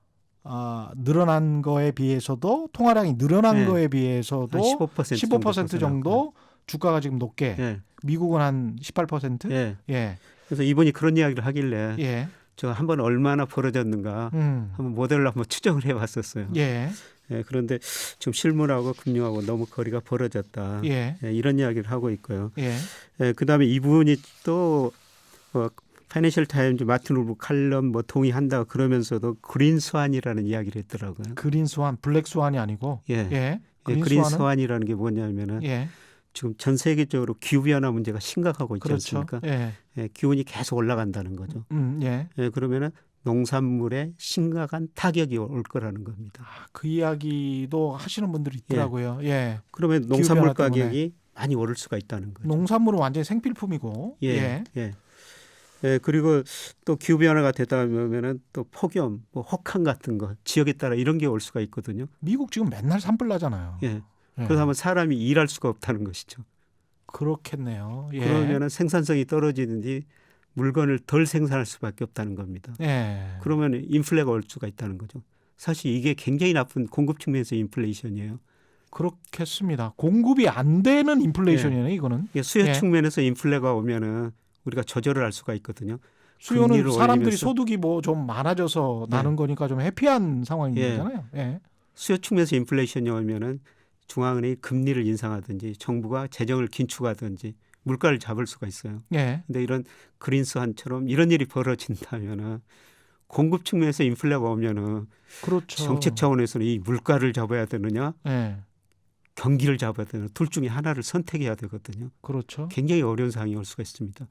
늘어난 거에 비해서도 통화량이 늘어난 예. 거에 비해서도 한 15% 정도 주가가 지금 높게 예. 미국은 한 18%? 예. 예. 그래서 이분이 그런 이야기를 하길래 예. 저 한번 얼마나 벌어졌는가 한번 모델로 한번 추정을 해봤었어요. 예. 예, 그런데 지금 실물하고 금융하고 너무 거리가 벌어졌다. 예. 이런 이야기를 하고 있고요. 예. 그다음에 이분이 또 파이낸셜 타임즈 마틴 울프 칼럼 동의한다 그러면서도 그린 스완이라는 이야기를 했더라고요. 그린 스완, 블랙 스완이 아니고. 예. 예. 그린 스완이라는 게 뭐냐면은 예. 지금 전 세계적으로 기후 변화 문제가 심각하고 있지 그렇죠. 않습니까? 예. 기온이 계속 올라간다는 거죠. 예. 그러면은 농산물에 심각한 타격이 올 거라는 겁니다. 그 이야기도 하시는 분들이 있더라고요. 예. 그러면 농산물 가격이 많이 오를 수가 있다는 거죠. 농산물은 완전히 생필품이고. 예. 그리고 또 기후 변화가 되다 보면은 또 폭염, 혹한 같은 거 지역에 따라 이런 게 올 수가 있거든요. 미국 지금 맨날 산불 나잖아요. 예. 그래서 하면 사람이 일할 수가 없다는 것이죠. 그렇겠네요. 예. 그러면은 생산성이 떨어지는지 물건을 덜 생산할 수밖에 없다는 겁니다. 예. 그러면 인플레가 올 수가 있다는 거죠. 사실 이게 굉장히 나쁜 공급 측면에서 인플레이션이에요. 그렇겠습니다. 공급이 안 되는 인플레이션이네 이거는. 수요 측면에서 인플레가 오면은 우리가 조절을 할 수가 있거든요. 수요는 사람들이 소득이 좀 많아져서 나는 거니까 좀 해피한 상황인 거잖아요. 예. 수요 측면에서 인플레이션이 오면은 중앙은행이 금리를 인상하든지 정부가 재정을 긴축하든지 물가를 잡을 수가 있어요. 예. 근데 이런 그린스완처럼 이런 일이 벌어진다면은 공급 측면에서 인플레가 오면은 그렇죠. 정책 차원에서는 이 물가를 잡아야 되느냐, 경기를 잡아야 되느냐 둘 중에 하나를 선택해야 되거든요. 그렇죠. 굉장히 어려운 상황이 올 수가 있습니다.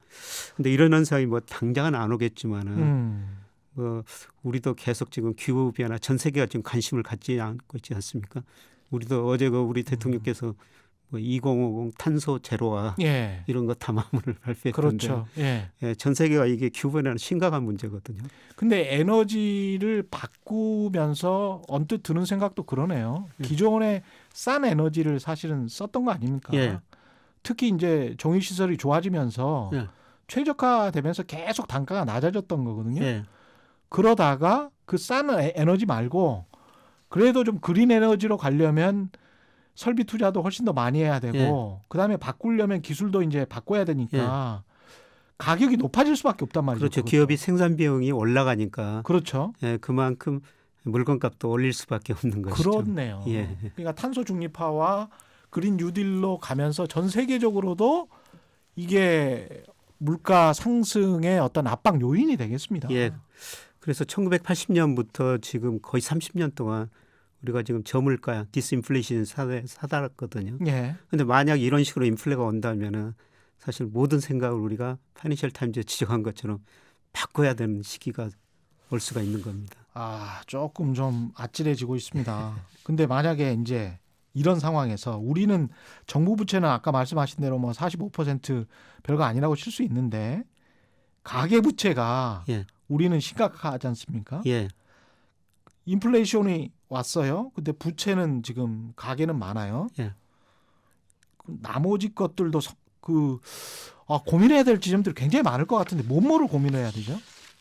근데 이런 현상이 당장은 안 오겠지만은 우리도 계속 지금 기후 변화 전 세계가 지금 관심을 갖지 않고 있지 않습니까? 우리도 어제 우리 대통령께서 2050 탄소 제로화 이런 거 담화문을 발표했던데 그렇죠. 전 세계가 이게 기후 변화는 심각한 문제거든요. 근데 에너지를 바꾸면서 언뜻 드는 생각도 그러네요. 기존에 싼 에너지를 사실은 썼던 거 아닙니까? 특히 이제 정유 시설이 좋아지면서 최적화되면서 계속 단가가 낮아졌던 거거든요. 그러다가 그 싼 에너지 말고 그래도 좀 그린 에너지로 가려면 설비 투자도 훨씬 더 많이 해야 되고 그다음에 바꾸려면 기술도 이제 바꿔야 되니까 가격이 높아질 수밖에 없단 말이죠. 그렇죠. 그것도. 기업이 생산 비용이 올라가니까 그렇죠. 그만큼 물건값도 올릴 수밖에 없는 것이죠. 그렇네요. 그러니까 탄소 중립화와 그린 뉴딜로 가면서 전 세계적으로도 이게 물가 상승의 어떤 압박 요인이 되겠습니다. 그래서 1980년부터 지금 거의 30년 동안 우리가 지금 저물가 디스인플레이션 사달았거든요. 그런데 만약 이런 식으로 인플레가 온다면은 사실 모든 생각을 우리가 파이낸셜 타임즈에 지적한 것처럼 바꿔야 되는 시기가 올 수가 있는 겁니다. 조금 좀 아찔해지고 있습니다. 근데 만약에 이제 이런 상황에서 우리는 정부 부채는 아까 말씀하신 대로 뭐 45% 별거 아니라고 칠 수 있는데 가계 부채가 우리는 심각하지 않습니까? 인플레이션이 왔어요. 근데 부채는 지금 가계는 많아요. 나머지 것들도 고민해야 될 지점들이 굉장히 많을 것 같은데 뭐를 고민해야 되죠?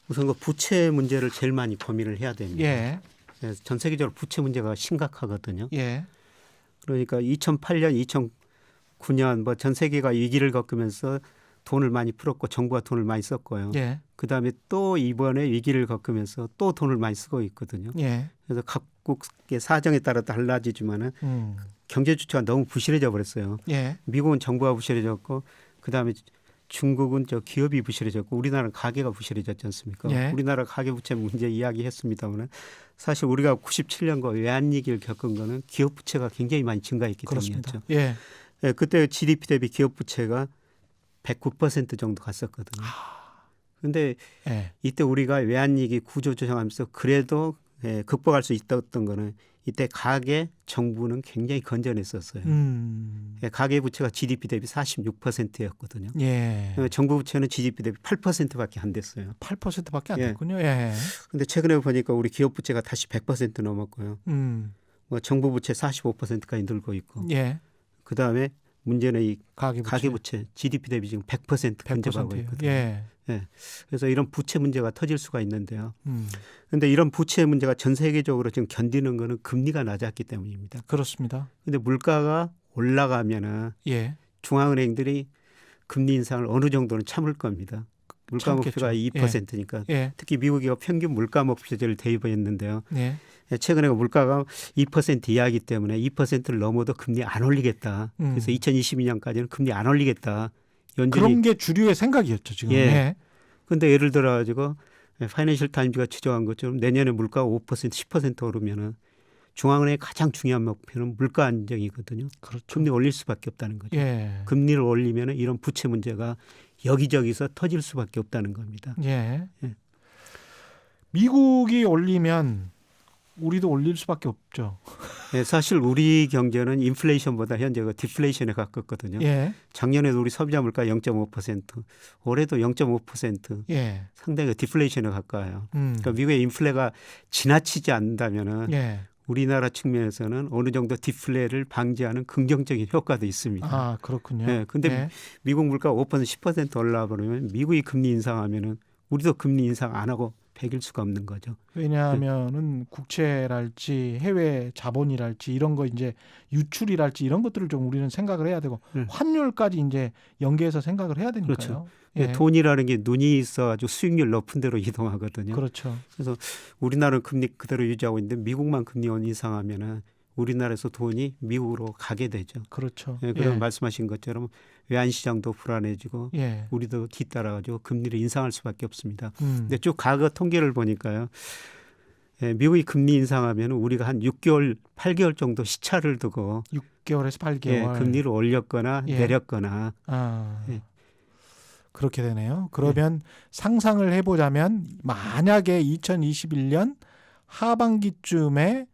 우선 그 부채 문제를 제일 많이 고민을 해야 됩니다. 전 세계적으로 부채 문제가 심각하거든요. 그러니까 2008년, 2009년 뭐 전 세계가 위기를 겪으면서 돈을 많이 풀었고 정부가 돈을 많이 썼고요. 그다음에 또 이번에 위기를 겪으면서 또 돈을 많이 쓰고 있거든요. 그래서 각국의 사정에 따라 달라지지만은 경제 주체가 너무 부실해져 버렸어요. 미국은 정부가 부실해졌고 그다음에 중국은 기업이 부실해졌고 우리나라는 가계가 부실해졌지 않습니까? 우리나라 가계 부채 문제 이야기했습니다만 사실 우리가 97년과 외환위기를 겪은 거는 기업 부채가 굉장히 많이 증가했기 때문이었죠. 그때 GDP 대비 기업 부채가 109% 정도 갔었거든요. 그런데 이때 우리가 외환위기 구조조정하면서 그래도 극복할 수 있었던 거는 이때 가계 정부는 굉장히 건전했었어요. 가계 부채가 GDP 대비 46%였거든요. 정부 부채는 GDP 대비 8%밖에 안 됐어요. 8%밖에 안 됐군요. 그런데 최근에 보니까 우리 기업 부채가 다시 100% 넘었고요. 뭐 정부 부채 45%까지 늘고 있고. 그다음에 문제는 이 가계 부채 GDP 대비 지금 100% 근접하고 있거든요. 그래서 이런 부채 문제가 터질 수가 있는데요. 그런데 이런 부채 문제가 전 세계적으로 지금 견디는 거는 금리가 낮았기 때문입니다. 그렇습니다. 그런데 물가가 올라가면은 중앙은행들이 금리 인상을 어느 정도는 참을 겁니다. 물가 목표가 2%니까 특히 미국이 평균 물가 목표제를 도입했는데요. 최근에 물가가 2% 이하이기 때문에 2%를 넘어도 금리 안 올리겠다. 그래서 2022년까지는 금리 안 올리겠다. 그런 게 주류의 생각이었죠 지금. 그런데 예를 들어 가지고 파이낸셜 타임즈가 지적한 것처럼 내년에 물가가 5% 10% 오르면은 중앙은행의 가장 중요한 목표는 물가 안정이거든요. 금리 올릴 수밖에 없다는 거죠. 금리를 올리면은 이런 부채 문제가 여기저기서 터질 수밖에 없다는 겁니다. 미국이 올리면 우리도 올릴 수밖에 없죠. 사실 우리 경제는 인플레이션보다 현재 디플레이션에 가깝거든요. 작년에도 우리 소비자 물가 0.5%, 올해도 0.5% 상당히 디플레이션에 가까워요. 그러니까 미국의 인플레가 지나치지 않는다면은 우리나라 측면에서는 어느 정도 디플레를 방지하는 긍정적인 효과도 있습니다. 그렇군요. 그런데 미국 물가 5% 10% 올라와 버리면 미국이 금리 인상하면은 우리도 금리 인상 안 하고 배길 수가 없는 거죠. 왜냐하면은 국채랄지 해외 자본이랄지 이런 거 이제 유출이랄지 이런 것들을 좀 우리는 생각을 해야 되고 환율까지 이제 연계해서 생각을 해야 되니까요. 돈이라는 게 눈이 있어가지고 수익률 높은 데로 이동하거든요. 그래서 우리나라는 금리 그대로 유지하고 있는데 미국만 금리 인상하면은 우리나라에서 돈이 미국으로 가게 되죠. 그럼 말씀하신 것처럼 외환시장도 불안해지고 우리도 뒤따라가지고 금리를 인상할 수밖에 없습니다. 근데 쭉 과거 통계를 보니까요. 미국이 금리 인상하면 우리가 한 6개월, 8개월 정도 시차를 두고 6개월에서 8개월 금리를 올렸거나 내렸거나 그렇게 되네요. 그러면 상상을 해보자면 만약에 2021년 하반기쯤에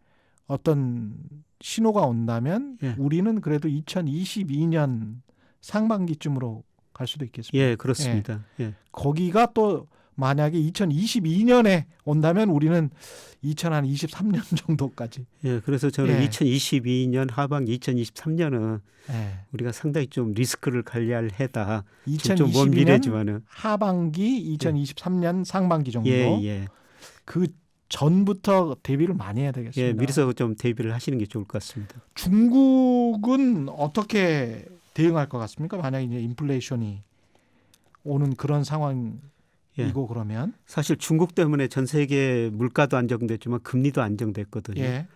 어떤 신호가 온다면 우리는 그래도 2022년 상반기쯤으로 갈 수도 있겠습니다. 그렇습니다. 거기가 또 만약에 2022년에 온다면 우리는 2023년 정도까지. 그래서 저는 2022년 하반기 2023년은 우리가 상당히 좀 리스크를 관리할 해다. 2022년 먼 미래지만은 하반기 2023년 상반기 정도. 그 전부터 대비를 많이 해야 되겠습니다. 예, 미리서 좀 대비를 하시는 게 좋을 것 같습니다. 중국은 어떻게 대응할 것 같습니까? 만약에 이제 인플레이션이 오는 그런 상황이고 예. 그러면 사실 중국 때문에 전 세계 물가도 안정됐지만 금리도 안정됐거든요. 예.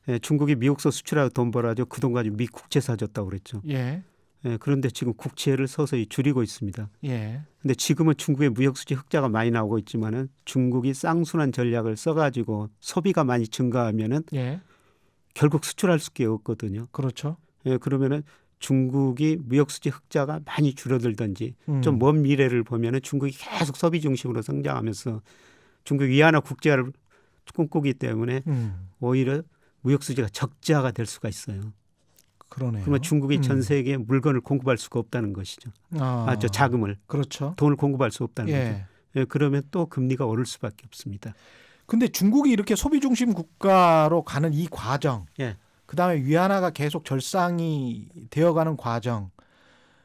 예, 중국이 미국서 수출하고 돈 벌어가지고 그 돈 가지고 미 국채 사줬다고 그랬죠. 예. 예, 그런데 지금 국채를 서서히 줄이고 있습니다. 예. 근데 지금은 중국의 무역수지 흑자가 많이 나오고 있지만은 중국이 쌍순환 전략을 써가지고 소비가 많이 증가하면은 예. 결국 수출할 수밖에 없거든요. 그렇죠. 예, 그러면은 중국이 무역수지 흑자가 많이 줄어들든지 좀 뭐 먼 미래를 보면은 중국이 계속 소비 중심으로 성장하면서 중국 위안화 국제화를 꿈꾸기 때문에 오히려 무역수지가 적자가 될 수가 있어요. 그러네요. 그러면 중국이 전 세계에 물건을 공급할 수가 없다는 것이죠. 저 자금을. 그렇죠. 돈을 공급할 수 없다는 예. 거죠. 예, 그러면 또 금리가 오를 수밖에 없습니다. 근데 중국이 이렇게 소비 중심 국가로 가는 이 과정, 예. 그다음에 위안화가 계속 절상이 되어가는 과정.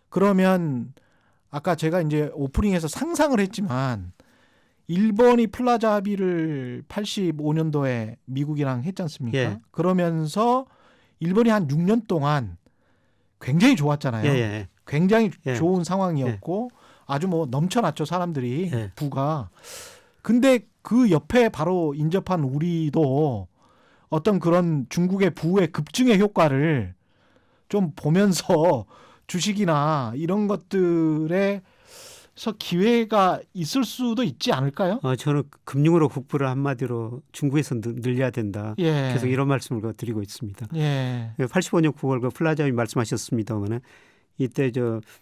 그러면 아까 제가 이제 오프닝에서 상상을 했지만 일본이 플라자 합의를 85년도에 미국이랑 했지 않습니까? 예. 그러면서 일본이 한 6년 동안 굉장히 좋았잖아요. 예. 굉장히 예. 좋은 상황이었고 아주 뭐 넘쳐났죠, 사람들이. 예. 부가. 근데 그 옆에 바로 인접한 우리도 어떤 그런 중국의 부의 급증의 효과를 좀 보면서 주식이나 이런 것들에서 기회가 있을 수도 있지 않을까요? 저는 금융으로 국부를 한마디로 중국에서 늘려야 된다. 예. 계속 이런 말씀을 드리고 있습니다. 예. 85년 9월 그 플라자이 말씀하셨습니다만은 이때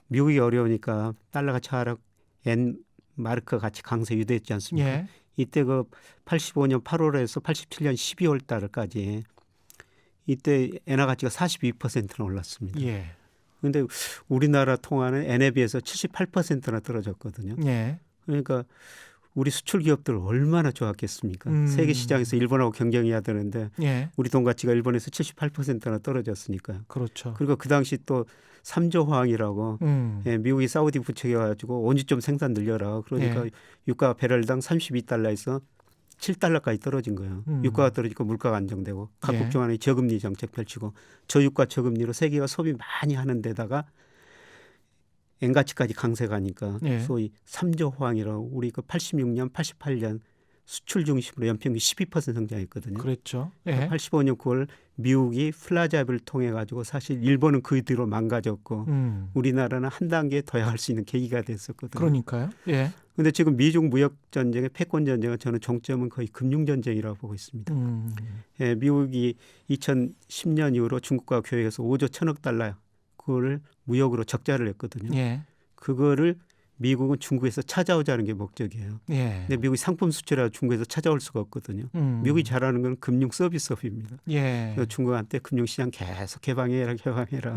미국이 어려우니까 달러가 차락 엔 마르크 같이 강세 유도했지 않습니까? 예. 이때 그 85년 8월에서 87년 12월 달까지 이때 엔화 가치가 42%나 올랐습니다. 예. 그런데 우리나라 통화는 엔에 비해서 78%나 떨어졌거든요. 예. 그러니까 우리 수출 기업들 얼마나 좋았겠습니까? 세계 시장에서 일본하고 경쟁해야 되는데 예. 우리 돈 가치가 일본에서 78%나 떨어졌으니까요. 그렇죠. 그리고 그 당시 또 3조 호황이라고 예, 미국이 사우디 부채겨가지고 원유점 생산 늘려라. 그러니까 예. 유가가 배럴당 32달러에서 7달러까지 떨어진 거예요. 유가가 떨어지고 물가가 안정되고 각국 예. 중앙에 저금리 정책 펼치고 저유가 저금리로 세계가 소비 많이 하는 데다가 엔가치까지 강세가니까 예. 소위 3조 호황이라고 우리 그 86년, 88년 수출 중심으로 연평균 12% 성장했거든요. 그랬죠. 예. 85년 9월 미국이 플라자를 통해 가지고 사실 일본은 그 뒤로 망가졌고 우리나라는 한 단계 더 할 수 있는 계기가 됐었거든요. 그러니까요. 예. 그런데 지금 미중 무역 전쟁의 패권 전쟁은 저는 정점은 거의 금융 전쟁이라고 보고 있습니다. 예, 미국이 2010년 이후로 중국과 교역해서 5조 1천억 달러 그거를 무역으로 적자를 냈거든요. 예. 그거를 미국은 중국에서 찾아오자는 게 목적이에요. 예. 근데 미국이 상품 수출해서 중국에서 찾아올 수가 없거든요. 미국이 잘하는 건 금융 서비스업입니다. 예. 그래서 중국한테 금융시장 계속 개방해라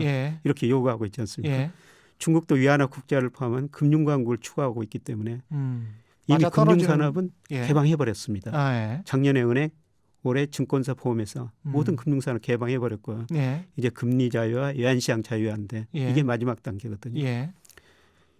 예. 이렇게 요구하고 있지 않습니까? 예. 중국도 위안화 국제화를 포함한 금융 광고를 추구하고 있기 때문에 이미 맞아 금융산업은 예. 개방해버렸습니다. 예. 작년에 은행, 올해 증권사 포함해서 모든 금융산업 개방해버렸고요. 예. 이제 금리 자유와 외환시장 자유화인데 예. 이게 마지막 단계거든요. 예.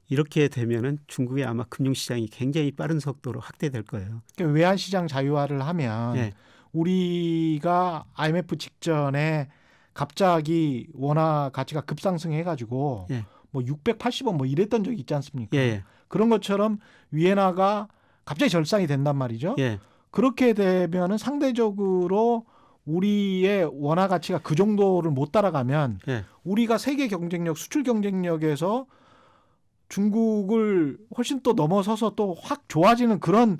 이렇게 되면은 중국의 아마 금융시장이 굉장히 빠른 속도로 확대될 거예요. 그러니까 외환시장 자유화를 하면 예. 우리가 IMF 직전에 갑자기 원화 가치가 급상승해가지고 예. 뭐 680원 뭐 이랬던 적이 있지 않습니까? 예. 그런 것처럼 위엔화가 갑자기 절상이 된단 말이죠. 예. 그렇게 되면은 상대적으로 우리의 원화 가치가 그 정도를 못 따라가면 예. 우리가 세계 경쟁력, 수출 경쟁력에서 중국을 훨씬 또 넘어서서 또 확 좋아지는 그런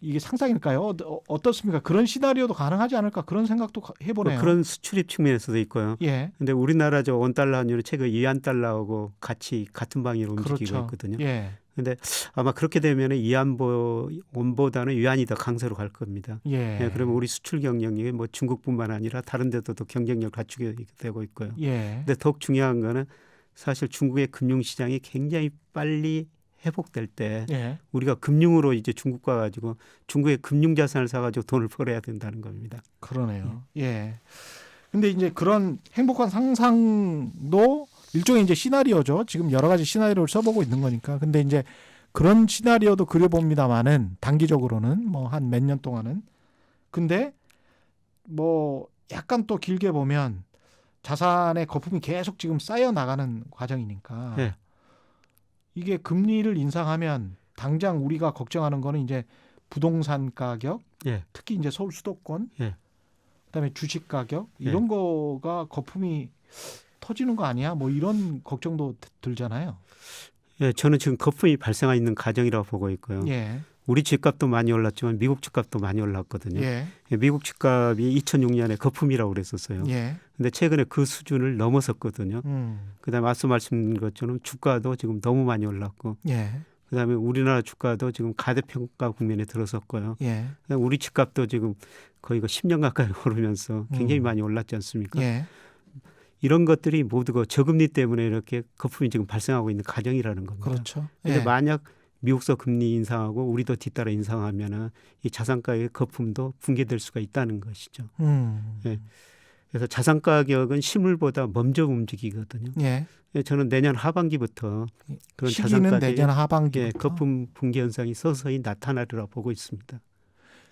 이게 상상일까요? 어떻습니까? 그런 시나리오도 가능하지 않을까 그런 생각도 해보네요. 그런 수출입 측면에서도 있고요. 예. 근데 우리나라 저 원달러 환율은 최근 이안 달러하고 같이 같은 방향으로 움직이고 그렇죠. 있거든요. 예. 근데 아마 그렇게 되면 원보다는 위안이 더 강세로 갈 겁니다. 예. 예, 그러면 우리 수출 경쟁력이 뭐 중국뿐만 아니라 다른 데도 경쟁력 갖추게 되고 있고요. 예. 근데 더욱 중요한 거는 사실 중국의 금융시장이 굉장히 빨리 회복될 때 예. 우리가 금융으로 이제 중국과 가지고 중국의 금융자산을 사가지고 돈을 벌어야 된다는 겁니다. 그러네요. 예. 근데 이제 그런 행복한 상상도 일종의 이제 시나리오죠. 지금 여러 가지 시나리오를 써보고 있는 거니까. 근데 이제 그런 시나리오도 그려봅니다만은 단기적으로는 뭐 한 몇 년 동안은. 근데 뭐 약간 또 길게 보면 자산의 거품이 계속 지금 쌓여 나가는 과정이니까 예. 이게 금리를 인상하면 당장 우리가 걱정하는 거는 이제 부동산 가격, 예. 특히 이제 서울 수도권, 예. 그다음에 주식 가격 이런 예. 거가 거품이 터지는 거 아니야? 뭐 이런 걱정도 들잖아요. 예, 저는 지금 거품이 발생하 있는 과정이라고 보고 있고요. 예. 우리 집값도 많이 올랐지만 미국 집값도 많이 올랐거든요. 예. 미국 집값이 2006년에 거품이라고 그랬었어요. 예. 근데 최근에 그 수준을 넘어섰거든요. 그다음에 앞서 말씀드린 것처럼 주가도 지금 너무 많이 올랐고, 예. 그다음에 우리나라 주가도 지금 가대평가 국면에 들어섰고요. 예. 그다음에 우리 집값도 지금 거의 10년 가까이 오르면서 굉장히 많이 올랐지 않습니까? 예. 이런 것들이 모두 그 저금리 때문에 이렇게 거품이 지금 발생하고 있는 과정이라는 겁니다. 그렇죠. 그런데 예. 만약 미국서 금리 인상하고 우리도 뒤따라 인상하면은 이 자산 가격의 거품도 붕괴될 수가 있다는 것이죠. 예. 그래서 자산 가격은 실물보다 먼저 움직이거든요. 예. 예, 저는 내년 하반기부터 그런 자산 시기는 가격의 내년 하반기부터. 예, 거품 붕괴 현상이 서서히 나타나리라 보고 있습니다.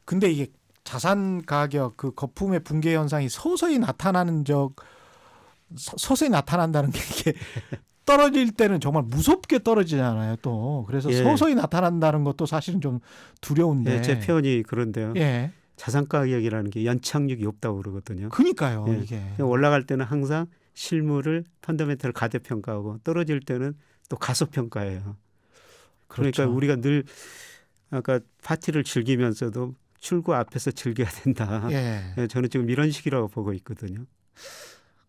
근데 이게 자산 가격 그 거품의 붕괴 현상이 서서히 나타나는 서서히 나타난다는 게 이게 떨어질 때는 정말 무섭게 떨어지잖아요. 또 그래서 예. 서서히 나타난다는 것도 사실은 좀 두려운데. 예, 제 표현이 그런데요. 예. 자산 가격이라는 게 연착륙이 없다고 그러거든요. 그러니까요. 예. 이게 올라갈 때는 항상 실물을 펀더멘털 가대평가하고 떨어질 때는 또 가소평가예요. 그러니까 그렇죠. 우리가 늘 아까 파티를 즐기면서도 출구 앞에서 즐겨야 된다. 예. 예, 저는 지금 이런 식이라고 보고 있거든요.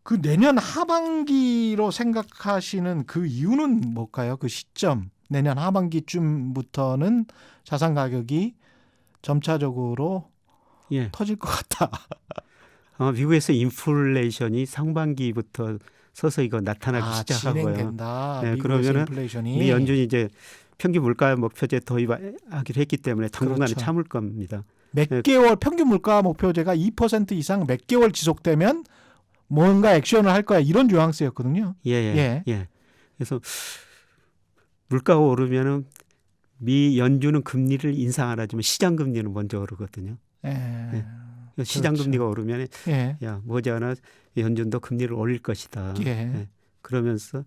그 내년 하반기로 생각하시는 그 이유는 뭘까요? 그 시점 내년 하반기쯤부터는 자산 가격이 점차적으로 예. 터질 것 같다. 미국에서 인플레이션이 상반기부터 서서히 이거 나타나기 시작하고요. 진행된다. 네, 미국에서 그러면은 인플레이션이. 우리 연준이 이제 평균 물가 목표제 도입하기로 했기 때문에 당분간은 그렇죠. 참을 겁니다. 몇 개월 평균 물가 목표제가 2% 이상 몇 개월 지속되면 뭔가 액션을 할 거야 이런 뉘앙스였거든요. 예. 그래서 물가가 오르면은 미 연준은 금리를 인상 안 하지만 시장 금리는 먼저 오르거든요. 예. 시장 그렇죠. 금리가 오르면 예. 야 머지않아 연준도 금리를 올릴 것이다. 예. 그러면서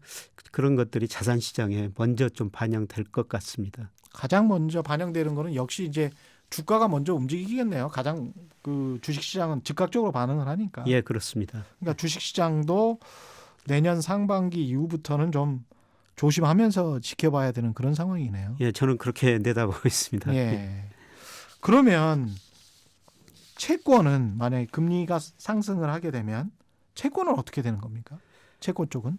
그런 것들이 자산 시장에 먼저 좀 반영될 것 같습니다. 가장 먼저 반영되는 거는 역시 이제 주가가 먼저 움직이겠네요. 가장 그 주식 시장은 즉각적으로 반응을 하니까. 예, 그렇습니다. 그러니까 주식 시장도 내년 상반기 이후부터는 좀 조심하면서 지켜봐야 되는 그런 상황이네요. 예, 저는 그렇게 내다보고 있습니다. 예. 그러면 채권은 만약에 금리가 상승을 하게 되면 채권은 어떻게 되는 겁니까? 채권 쪽은?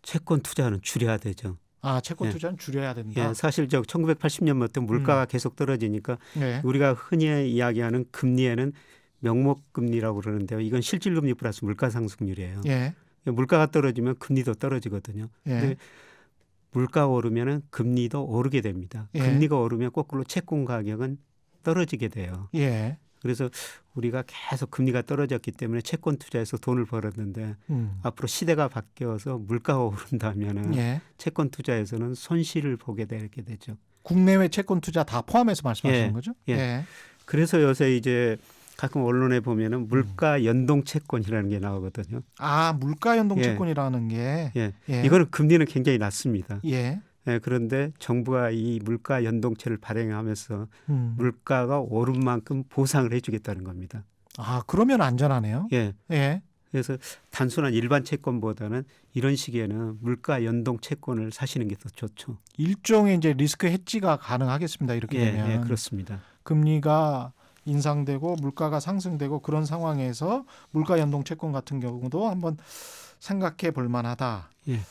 채권 투자는 줄여야 되죠. 채권 투자는 줄여야 된다. 예, 사실 1980년부터 물가가 계속 떨어지니까 네. 우리가 흔히 이야기하는 금리에는 명목금리라고 그러는데요. 이건 실질금리 플러스 물가상승률이에요. 예. 물가가 떨어지면 금리도 떨어지거든요. 예. 근데 물가가 오르면 금리도 오르게 됩니다. 예. 금리가 오르면 거꾸로 채권 가격은 떨어지게 돼요. 예. 그래서 우리가 계속 금리가 떨어졌기 때문에 채권 투자해서 돈을 벌었는데 앞으로 시대가 바뀌어서 물가가 오른다면 예. 채권 투자에서는 손실을 보게 되게 되죠. 국내외 채권 투자 다 포함해서 말씀하시는 거죠? 예. 그래서 요새 이제 가끔 언론에 보면은 물가 연동 채권이라는 게 나오거든요. 물가 연동 예. 채권이라는 게. 예. 예. 이거는 금리는 굉장히 낮습니다. 예. 예, 그런데 정부가 이 물가 연동체를 발행하면서 물가가 오른 만큼 보상을 해주겠다는 겁니다. 그러면 안전하네요. 예. 예. 그래서 단순한 일반 채권보다는 이런 시기에는 물가 연동 채권을 사시는 게 더 좋죠. 일종의 이제 리스크 해지가 가능하겠습니다. 이렇게 되면. 예, 그렇습니다. 금리가 인상되고 물가가 상승되고 그런 상황에서 물가 연동 채권 같은 경우도 한번 생각해 볼 만하다. 예.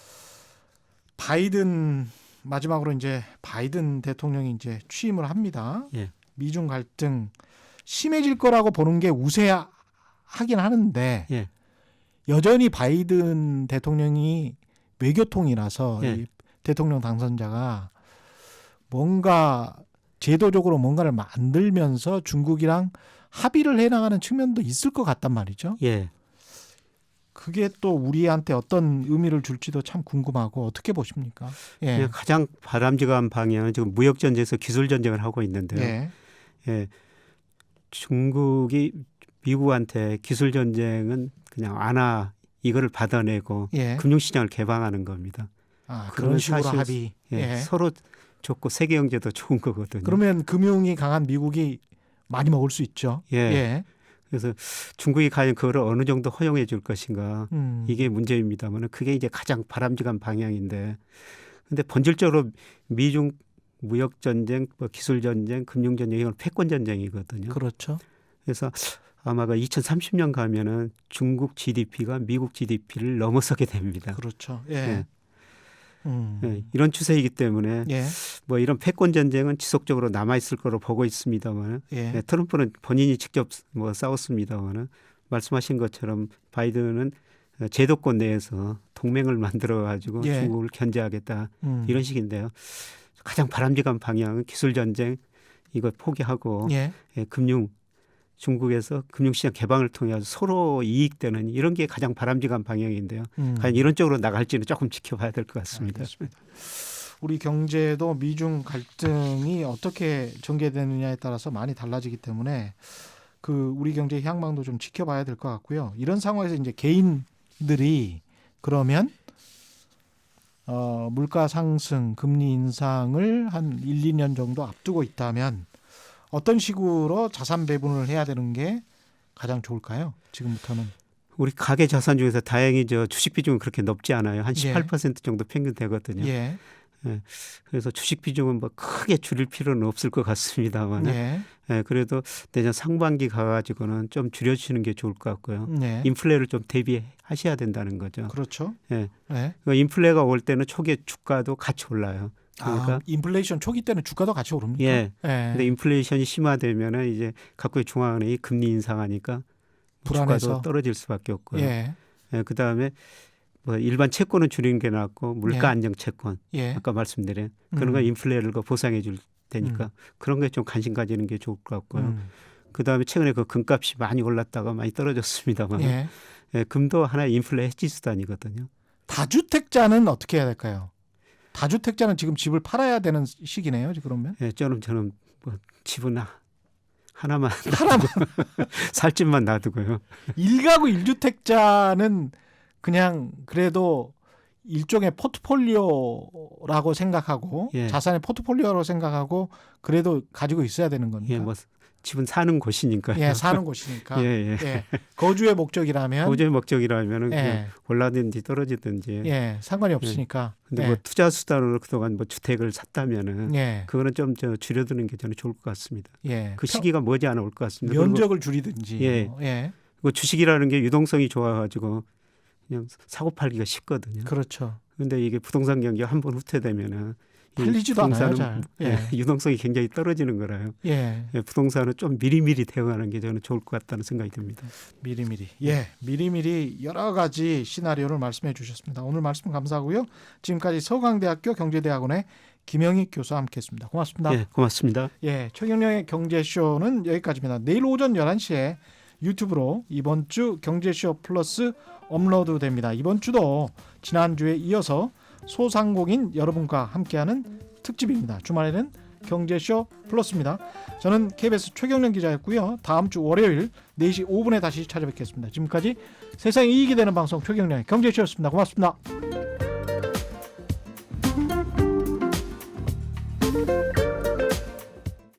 마지막으로 이제 바이든 대통령이 이제 취임을 합니다. 예. 미중 갈등 심해질 거라고 보는 게 우세하긴 하는데 예. 여전히 바이든 대통령이 외교통이라서 예. 이 대통령 당선자가 뭔가 제도적으로 뭔가를 만들면서 중국이랑 합의를 해나가는 측면도 있을 것 같단 말이죠. 예. 그게 또 우리한테 어떤 의미를 줄지도 참 궁금하고 어떻게 보십니까? 예. 가장 바람직한 방향은 지금 무역 전쟁에서 기술 전쟁을 하고 있는데요. 예. 예. 중국이 미국한테 기술 전쟁은 그냥 이거를 받아내고 예. 금융시장을 개방하는 겁니다. 그런 식으로 합의. 예. 서로 좋고 세계 경제도 좋은 거거든요. 그러면 금융이 강한 미국이 많이 먹을 수 있죠. 예. 예. 그래서 중국이 과연 그거를 어느 정도 허용해 줄 것인가 이게 문제입니다만 그게 이제 가장 바람직한 방향인데 근데 본질적으로 미중 무역 전쟁, 기술 전쟁, 금융 전쟁 이건 패권 전쟁이거든요. 그렇죠. 그래서 아마 2030년 가면은 중국 GDP가 미국 GDP를 넘어서게 됩니다. 그렇죠. 예. 예. 예, 이런 추세이기 때문에 예. 이런 패권 전쟁은 지속적으로 남아 있을 거로 보고 있습니다만 예. 트럼프는 본인이 직접 싸웠습니다만 말씀하신 것처럼 바이든은 제도권 내에서 동맹을 만들어 가지고 예. 중국을 견제하겠다 이런 식인데요. 가장 바람직한 방향은 기술 전쟁 이거 포기하고 예. 중국에서 금융시장 개방을 통해 서로 이익되는 이런 게 가장 바람직한 방향인데요. 과연 이런 쪽으로 나갈지는 조금 지켜봐야 될 것 같습니다. 알겠습니다. 우리 경제도 미중 갈등이 어떻게 전개되느냐에 따라서 많이 달라지기 때문에 우리 경제의 향방도 좀 지켜봐야 될 것 같고요. 이런 상황에서 이제 개인들이 그러면 물가 상승, 금리 인상을 한 1, 2년 정도 앞두고 있다면 어떤 식으로 자산 배분을 해야 되는 게 가장 좋을까요? 지금부터는. 우리 가계 자산 중에서 다행히 주식 비중은 그렇게 높지 않아요. 한 18% 정도 평균 되거든요. 예. 예. 그래서 주식 비중은 크게 줄일 필요는 없을 것 같습니다만 예. 그래도 내년 상반기 가가지고는 좀 줄여주시는 게 좋을 것 같고요. 예. 인플레를 좀 대비하셔야 된다는 거죠. 그렇죠. 예. 예. 인플레가 올 때는 초기에 주가도 같이 올라요. 그러니까 인플레이션 초기 때는 주가도 같이 오릅니까? 예. 근데 인플레이션이 심화되면은 이제 각국의 중앙은행이 금리 인상하니까 불안해서 주가도 떨어질 수밖에 없고요. 예. 그다음에 일반 채권은 줄이는 게 낫고 물가 안정 채권 예. 아까 말씀드린 그런 거 인플레를 보상해 줄 테니까 그런 거에 좀 관심 가지는 게 좋을 것 같고요. 그다음에 최근에 금값이 많이 올랐다가 많이 떨어졌습니다만 예. 금도 하나의 인플레 해지 수단이거든요. 다주택자는 어떻게 해야 될까요? 다주택자는 지금 집을 팔아야 되는 시기네요. 그러면? 예, 저는 집은 하나만 살 집만 놔두고요. 1가구 1주택자는 그냥 그래도 일종의 포트폴리오라고 생각하고 자산의 포트폴리오라고 생각하고 그래도 가지고 있어야 되는 겁니까? 예, 집은 사는 곳이니까요. 예, 사는 곳이니까. 예. 거주의 목적이라면. 거주의 목적이라면은 올라든지 떨어지든지. 상관이 없으니까. 근데 투자 수단으로 그동안 주택을 샀다면은 그거는 좀 줄여드는 게 저는 좋을 것 같습니다. 그 시기가 머지않아 올 것 같습니다. 면적을 줄이든지. 그리고 주식이라는 게 유동성이 좋아가지고 그냥 사고 팔기가 쉽거든요. 그렇죠. 근데 이게 부동산 경기가 한번 후퇴되면은 팔리지도 않아요, 잘. 유동성이 굉장히 떨어지는 거라요. 부동산은 좀 미리미리 대응하는 게 저는 좋을 것 같다는 생각이 듭니다. 미리미리. 미리미리 여러 가지 시나리오를 말씀해 주셨습니다. 오늘 말씀 감사하고요. 지금까지 서강대학교 경제대학원의 김영익 교수와 함께했습니다. 고맙습니다. 고맙습니다. 최경영의 경제쇼는 여기까지입니다. 내일 오전 11시에 유튜브로 이번 주 경제쇼 플러스 업로드됩니다. 이번 주도 지난주에 이어서 소상공인 여러분과 함께하는 특집입니다. 주말에는 경제쇼 플러스입니다. 저는 KBS 최경련 기자였고요. 다음 주 월요일 4시 5분에 다시 찾아뵙겠습니다. 지금까지 세상에 이익이 되는 방송 최경련의 경제쇼였습니다. 고맙습니다.